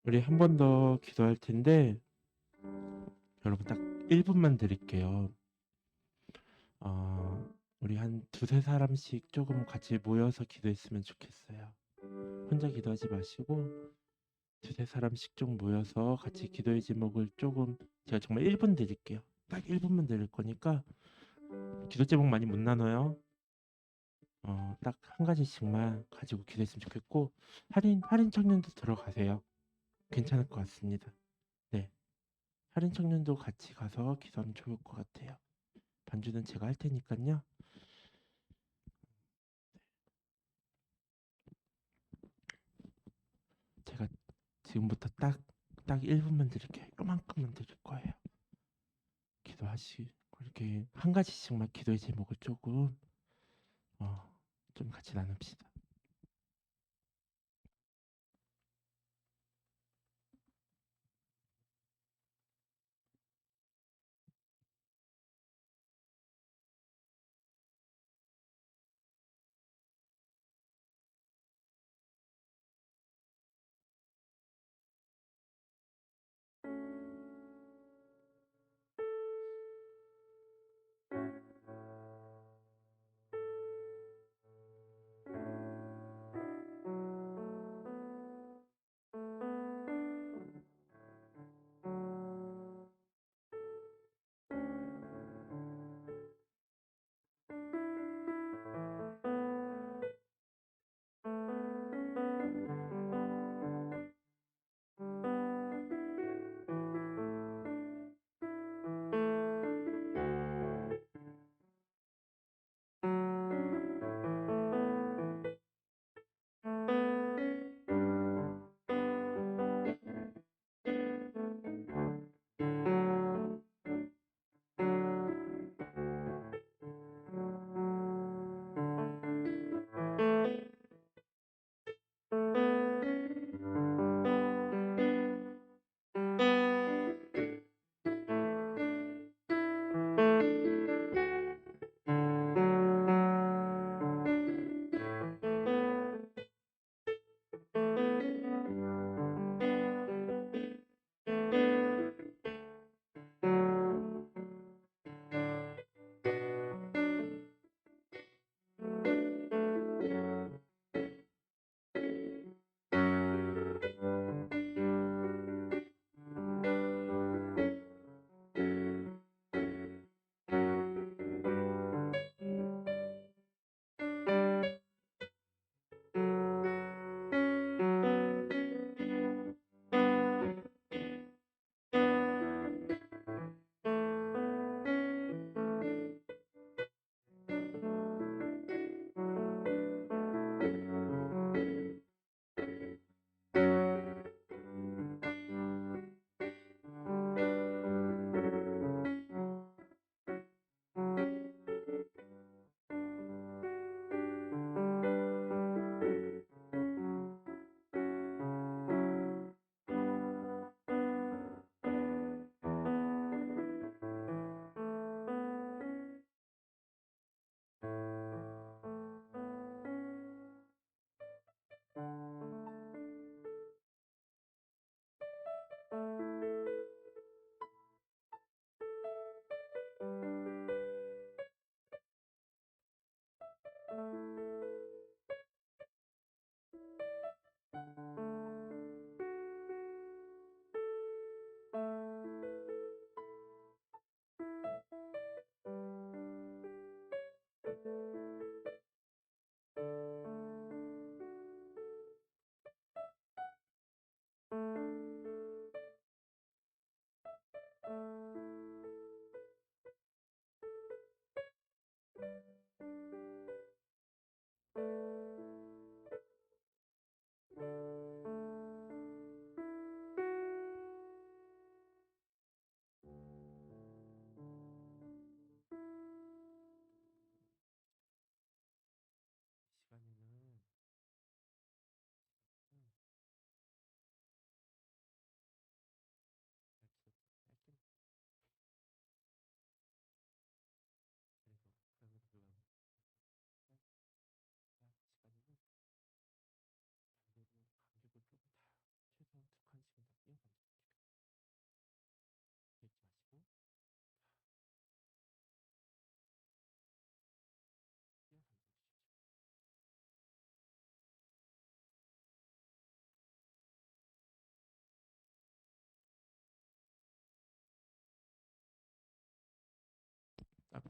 S1: 우리 한 번 더 기도할 텐데 여러분 딱 1분만 드릴게요. 우리 한 두세 사람씩 조금 같이 모여서 기도했으면 좋겠어요. 혼자 기도하지 마시고 두세 사람씩 좀 모여서 같이 기도의 제목을 조금 제가 정말 1분 드릴게요. 딱 1분만 드릴 거니까 기도 제목 많이 못 나눠요. 딱 한 가지씩만 가지고 기도했으면 좋겠고 할인 청년도 들어가세요. 괜찮을 것 같습니다. 네. 할인 청년도 같이 가서 기도하면 좋을 것 같아요. 반주는 제가 할 테니까요. 제가 지금부터 딱 1분만 드릴게요. 요만큼만 드릴 거예요. 기도하시고 이렇게 한 가지씩만 기도의 제목을 조금 좀 같이 나눕시다.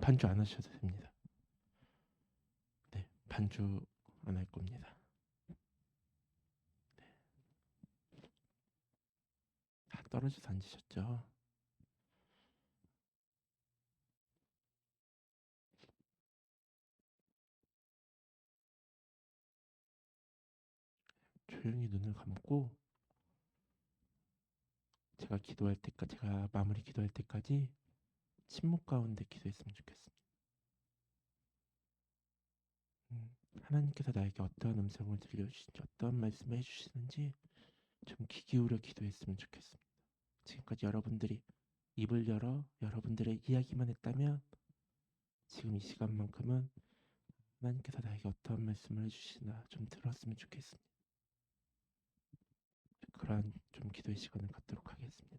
S1: 반주 안 하셔도 됩니다. 네, 반주 안 할 겁니다. 다 떨어져서 앉으셨죠? 조용히 눈을 감고 제가 기도할 때까지, 제가 마무리 기도할 때까지 침묵 가운데 기도했으면 좋겠습니다. 하나님께서 나에게 어떠한 음성을 들려주시는지, 어떠한 말씀을 해주시는지 좀 귀 기울여 기도했으면 좋겠습니다. 지금까지 여러분들이 입을 열어 여러분들의 이야기만 했다면 지금 이 시간만큼은 하나님께서 나에게 어떠한 말씀을 해주시나 좀 들었으면 좋겠습니다. 그러한 좀 기도의 시간을 갖도록 하겠습니다.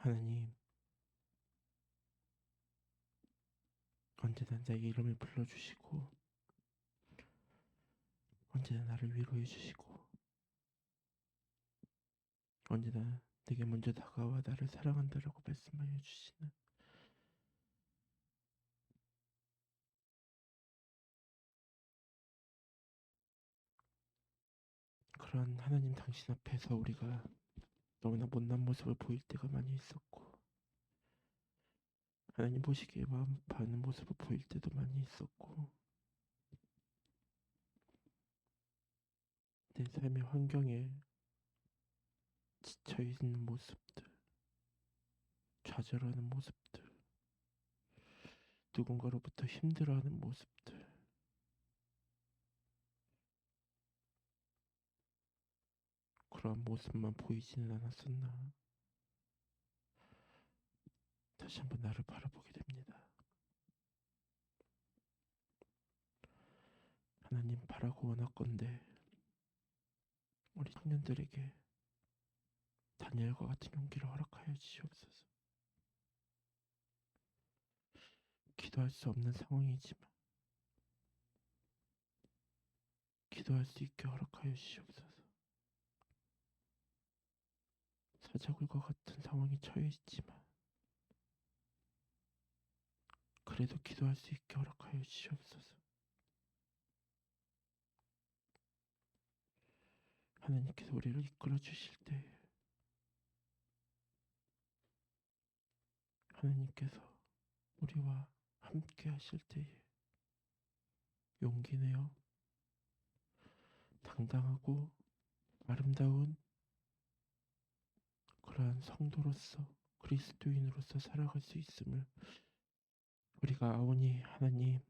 S1: 하나님, 언제나 나의 이름을 불러주시고 언제나 나를 위로해 주시고 언제나 내게 먼저 다가와 나를 사랑한다라고 말씀하여 주시는 그런 하나님 당신 앞에서 우리가 너무나 못난 모습을 보일 때가 많이 있었고 하나님 보시기에 마음 아파하는 모습을 보일 때도 많이 있었고 내 삶의 환경에 지쳐있는 모습들, 좌절하는 모습들, 누군가로부터 힘들어하는 모습들 그러한 모습만 보이지는 않았었나. 다시 한번 나를 바라보게 됩니다. 하나님 바라고 원하건대 우리 청년들에게 다니엘과 같은 용기를 허락하여 주시옵소서. 기도할 수 없는 상황이지만 기도할 수 있게 허락하여 주시옵소서. 사자굴과 같은 상황에 처해 있지만 그래도 기도할 수 있게 허락하여 주시옵소서. 하나님께서 우리를 이끌어 주실 때 하나님께서 우리와 함께 하실 때에 용기 내어 당당하고 아름다운 그러한 성도로서 그리스도인으로서 살아갈 수 있음을 우리가 아오니 하나님의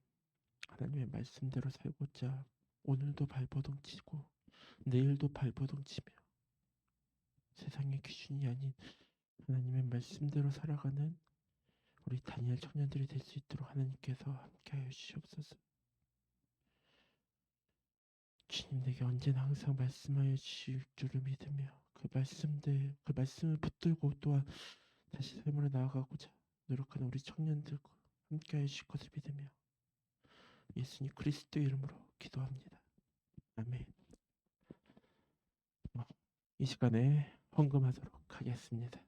S1: 말씀대로 살고자 오늘도 발버둥치고 내일도 발버둥치며 세상의 기준이 아닌 하나님의 말씀대로 살아가는 우리 다니엘 청년들이 될 수 있도록 하나님께서 함께하여 주시옵소서. 주님 내게 언제나 항상 말씀하여 주실 줄을 믿으며 그 말씀을 붙들고 또한 다시 삶으로 나아가고자 노력하는 우리 청년들과 함께하여 주실 것을 믿으며 예수님 그리스도 이름으로 기도합니다. 아멘. 이 시간에 헌금하도록 하겠습니다.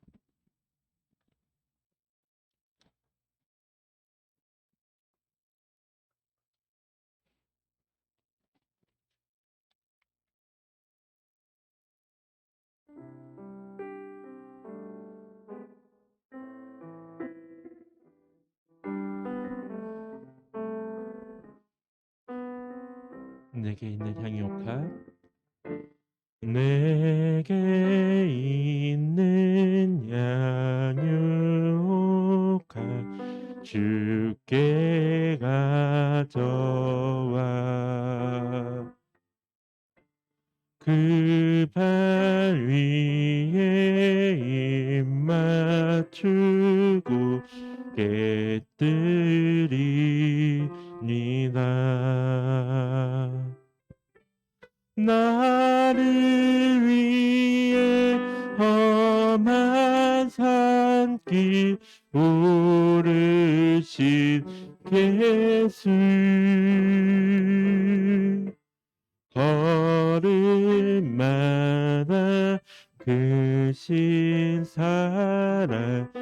S1: 내게 있는 향유옥합 내게 있는 향유옥합 주께 가져와 그 발 위에 입 맞추고 깨뜨리니다. 나를 위해 험한 산길 오르신 예수 걸음마다 그 신사랑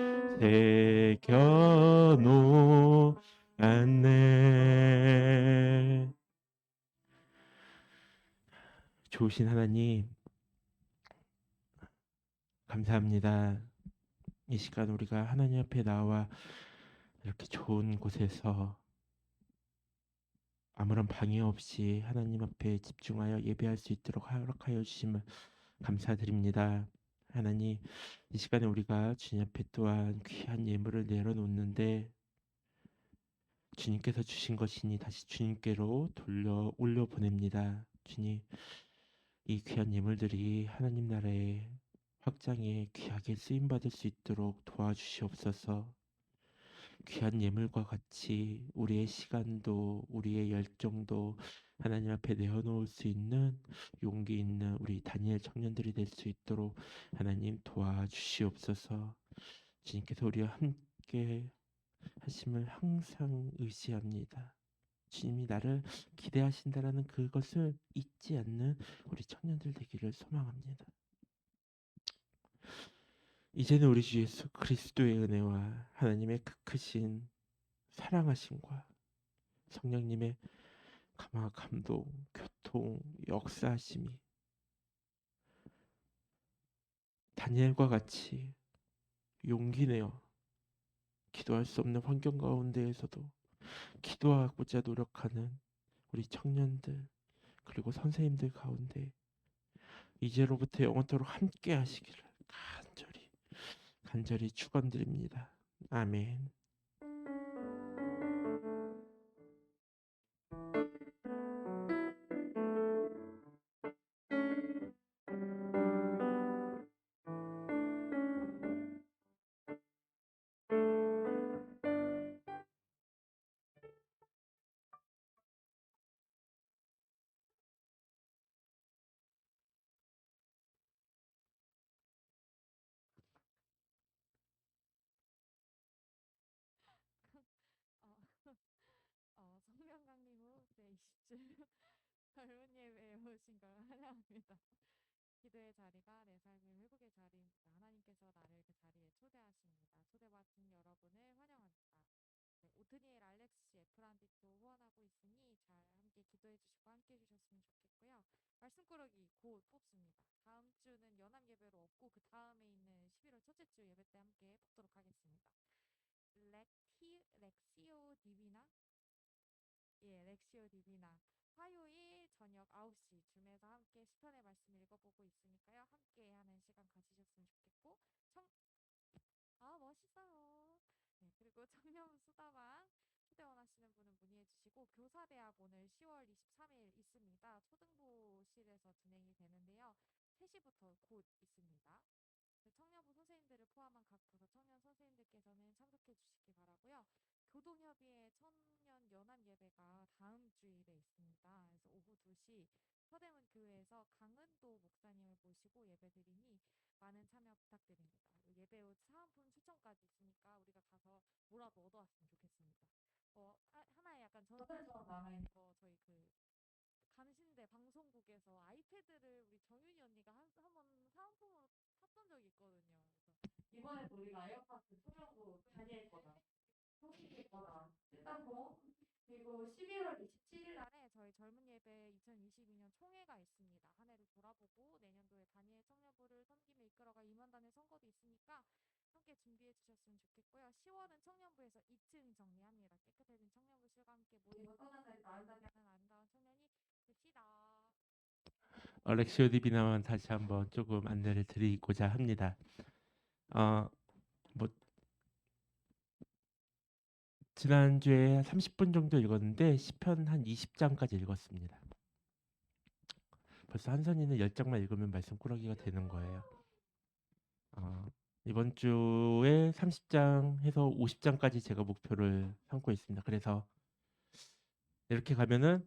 S1: 새겨놓았네. 좋으신 하나님 감사합니다. 이 시간 우리가 하나님 앞에 나와 이렇게 좋은 곳에서 아무런 방해 없이 하나님 앞에 집중하여 예배할 수 있도록 허락하여 주심을 감사드립니다. 하나님 이 시간에 우리가 주님 앞에 또한 귀한 예물을 내려놓는데 주님께서 주신 것이니 다시 주님께로 올려보냅니다. 주님 이 귀한 예물들이 하나님 나라의 확장에 귀하게 쓰임받을 수 있도록 도와주시옵소서. 귀한 예물과 같이 우리의 시간도 우리의 열정도 하나님 앞에 내어놓을 수 있는 용기 있는 우리 다니엘 청년들이 될 수 있도록 하나님 도와주시옵소서. 주님께서 우리와 함께 하심을 항상 의지합니다. 주님이 나를 기대하신다라는 그것을 잊지 않는 우리 청년들 되기를 소망합니다. 이제는 우리 주 예수 그리스도의 은혜와 하나님의 그 크신 사랑하심과 성령님의 감동, 교통, 역사하심이 다니엘과 같이 용기 내어 기도할 수 없는 환경 가운데에서도 기도하고자 노력하는 우리 청년들 그리고 선생님들 가운데 이제로부터 영원토록 함께 하시기를 간절히 축원드립니다. 아멘.
S4: 성령 강림 후 제20주 젊은 예배에 오신 걸 환영합니다. 기도의 자리가 내 삶의 회복의 자리입니다. 하나님께서 나를 그 자리에 초대하십니다. 초대받은 여러분을 환영합니다. 네, 오트니엘 알렉스 씨, 에프란디토 후원하고 있으니 잘 함께 기도해 주시고 함께 해주셨으면 좋겠고요. 말씀 꾸러기 곧 뽑습니다. 다음 주는 연합 예배로 없고 그 다음에 있는 11월 첫째 주 예배 때 함께 뽑도록 하겠습니다. 렉시오 디비나? 예, 렉시오 디비나. 화요일 저녁 9시 줌에서 함께 시편의 말씀 읽어보고 있으니까요. 함께 하는 시간 가지셨으면 좋겠고 멋있어요. 네, 그리고 청년 수다방 초대 원하시는 분은 문의해 주시고 교사대학 오늘 10월 23일 있습니다. 초등부실에서 진행이 되는데요. 3시부터 곧 있습니다. 청년부 선생님들을 포함한 각 부서 청년 선생님들께서는 참석해 주시기 바라고요. 교동협의회 청년 연합 예배가 다음 주일에 있습니다. 그래서 오후 2시 서대문 교회에서 강은도 목사님을 모시고 예배드리니 많은 참여 부탁드립니다. 예배 후 사은품 추천까지 있으니까 우리가 가서 뭐라도 얻어왔으면 좋겠습니다. 하나의 약간 전설처럼 남아있는 거 저희 감신대 방송국에서 아이패드를 우리 정윤이 언니가 한번 사은품으로 샀던 적이 있거든요. 그래서 이번에도 우리가 에어팟 소정도 다니엘 거다. 성식이 거다. 일단 그리고 11월 27일 날에 저희 젊은 예배 2022년 총회가 있습니다. 한 해를 돌아보고 내년도에 다니엘 청년부를 섬김에 이끌어갈 임원단의 선거도 있으니까 함께 준비해 주셨으면 좋겠고요. 10월은 청년부에서 2층 정리합니다. 깨끗해진 청년부실과 함께 모두가 떠나자리 나은다리 하는 아름다운 청년이 됩시다.
S1: 알렉시오 디비나만 다시 한번 조금 안내를 드리고자 합니다. 뭐 지난주에 30분 정도 읽었는데 시편 한 20장까지 읽었습니다. 벌써 한선이는 10장만 읽으면 말씀 꾸러기가 되는 거예요. 이번 주에 30장 해서 50장까지 제가 목표를 삼고 있습니다. 그래서 이렇게 가면은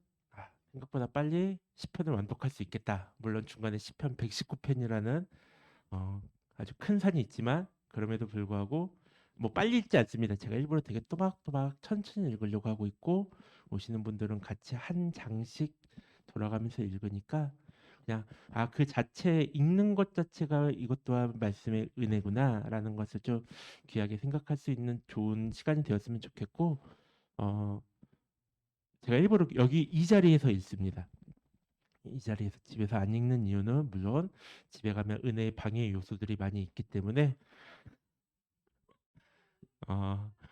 S1: 생각보다 빨리 시편을 완독할 수 있겠다. 물론 중간에 시편 119편이라는 아주 큰 산이 있지만 그럼에도 불구하고 뭐 빨리 읽지 않습니다. 제가 일부러 되게 또박또박 천천히 읽으려고 하고 있고 오시는 분들은 같이 한 장씩 돌아가면서 읽으니까 그냥 그 자체 읽는 것 자체가 이것 또한 말씀의 은혜구나라는 것을 좀 귀하게 생각할 수 있는 좋은 시간이 되었으면 좋겠고 제가 일부러 여기 이 자리에서 읽습니다. 이 자리에서 집에서 안 읽는 이유는 물론 집에 가면 은혜의 방해 요소들이 많이 있기 때문에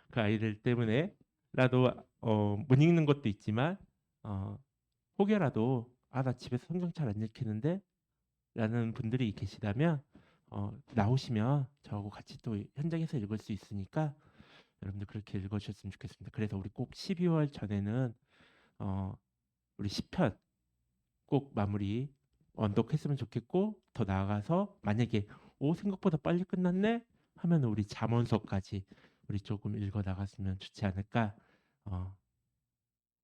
S1: 그 아이들 때문에라도 못 읽는 것도 있지만 혹여라도 나 집에서 성경 잘 안 읽히는데 라는 분들이 계시다면 나오시면 저하고 같이 또 현장에서 읽을 수 있으니까 여러분들 그렇게 읽어주셨으면 좋겠습니다. 그래서 우리 꼭 12월 전에는 우리 시편 꼭 마무리 언독했으면 좋겠고 더 나아가서 만약에 생각보다 빨리 끝났네 하면 우리 잠언서까지 우리 조금 읽어 나갔으면 좋지 않을까.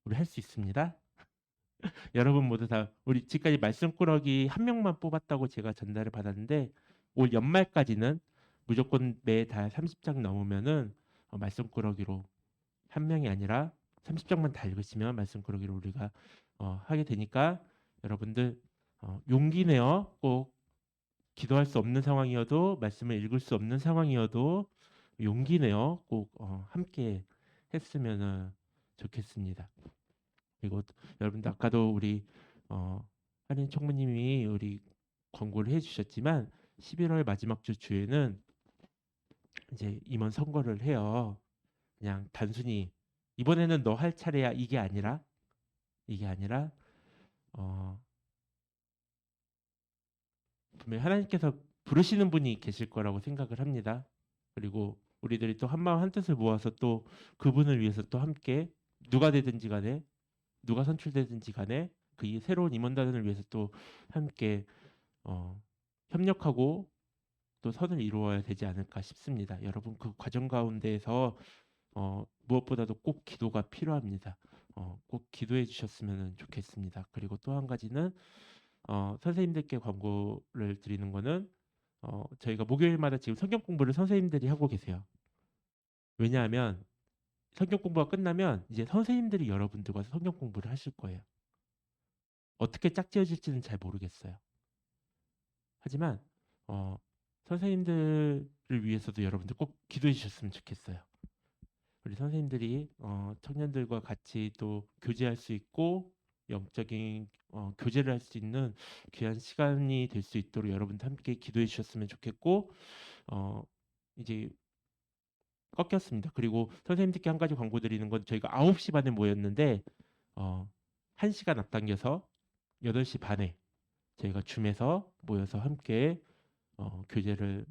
S1: 우리 할 수 있습니다. 여러분 모두 다 우리 지금까지 말씀꾸러기 한 명만 뽑았다고 제가 전달을 받았는데 올 연말까지는 무조건 매달 30장 넘으면은 말씀꾸러기로 한 명이 아니라 30장만 다 읽으시면 말씀꾸러기로 우리가 하게 되니까 여러분들 용기 내어 꼭 기도할 수 없는 상황이어도 말씀을 읽을 수 없는 상황이어도 용기 내어 꼭 함께 했으면 좋겠습니다. 그리고 여러분들 아까도 우리 한인 총무님이 우리 권고를 해주셨지만 11월 마지막 주 주에는 이제 임원 선거를 해요. 그냥 단순히 이번에는 너 할 차례야 이게 아니라 분명히 하나님께서 부르시는 분이 계실 거라고 생각을 합니다. 그리고 우리들이 또 한마음 한뜻을 모아서 또 그분을 위해서 또 함께 누가 되든지 간에 누가 선출되든지 간에 그 새로운 임원단을 위해서 또 함께 협력하고 또 선을 이루어야 되지 않을까 싶습니다. 여러분 그 과정 가운데에서 무엇보다도 꼭 기도가 필요합니다. 꼭 기도해 주셨으면 좋겠습니다. 그리고 또 한 가지는 선생님들께 광고를 드리는 거는 저희가 목요일마다 지금 성경 공부를 선생님들이 하고 계세요. 왜냐하면 성경 공부가 끝나면 이제 선생님들이 여러분들과 성경 공부를 하실 거예요. 어떻게 짝지어질지는 잘 모르겠어요. 하지만 선생님들을 위해서도 여러분들 꼭 기도해 주셨으면 좋겠어요. 우리 선생님들이 청년들과 같이 또 교제할 수 있고 영적인 교제를 할 수 있는 귀한 시간이 될 수 있도록 여러분들 함께 기도해 주셨으면 좋겠고 이제 꺾였습니다. 그리고 선생님들께 한 가지 광고 드리는 건 저희가 9시 반에 모였는데 1시간 앞당겨서 8시 반에 저희가 줌에서 모여서 함께 교제를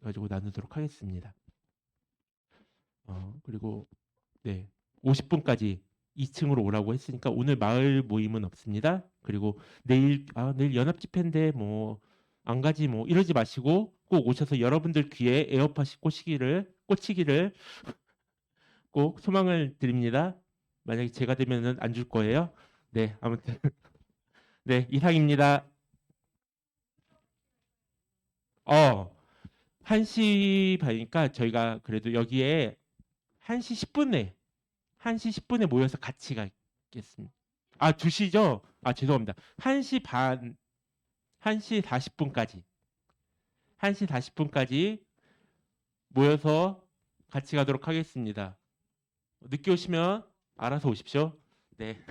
S1: 가지고 나누도록 하겠습니다. 그리고 네 50분까지 2층으로 오라고 했으니까 오늘 마을 모임은 없습니다. 그리고 내일 연합 집회인데 뭐 안 가지 뭐 이러지 마시고 꼭 오셔서 여러분들 귀에 에어팟이 꽂히기를 꼭 소망을 드립니다. 만약에 제가 되면은 안 줄 거예요. 네 아무튼 네 이상입니다. 1시 반이니까 저희가 그래도 여기에 1시 10분에 모여서 같이 가겠습니다. 2시죠? 죄송합니다. 1시 40분까지. 1시 40분까지 모여서 같이 가도록 하겠습니다. 늦게 오시면 알아서 오십시오. 네.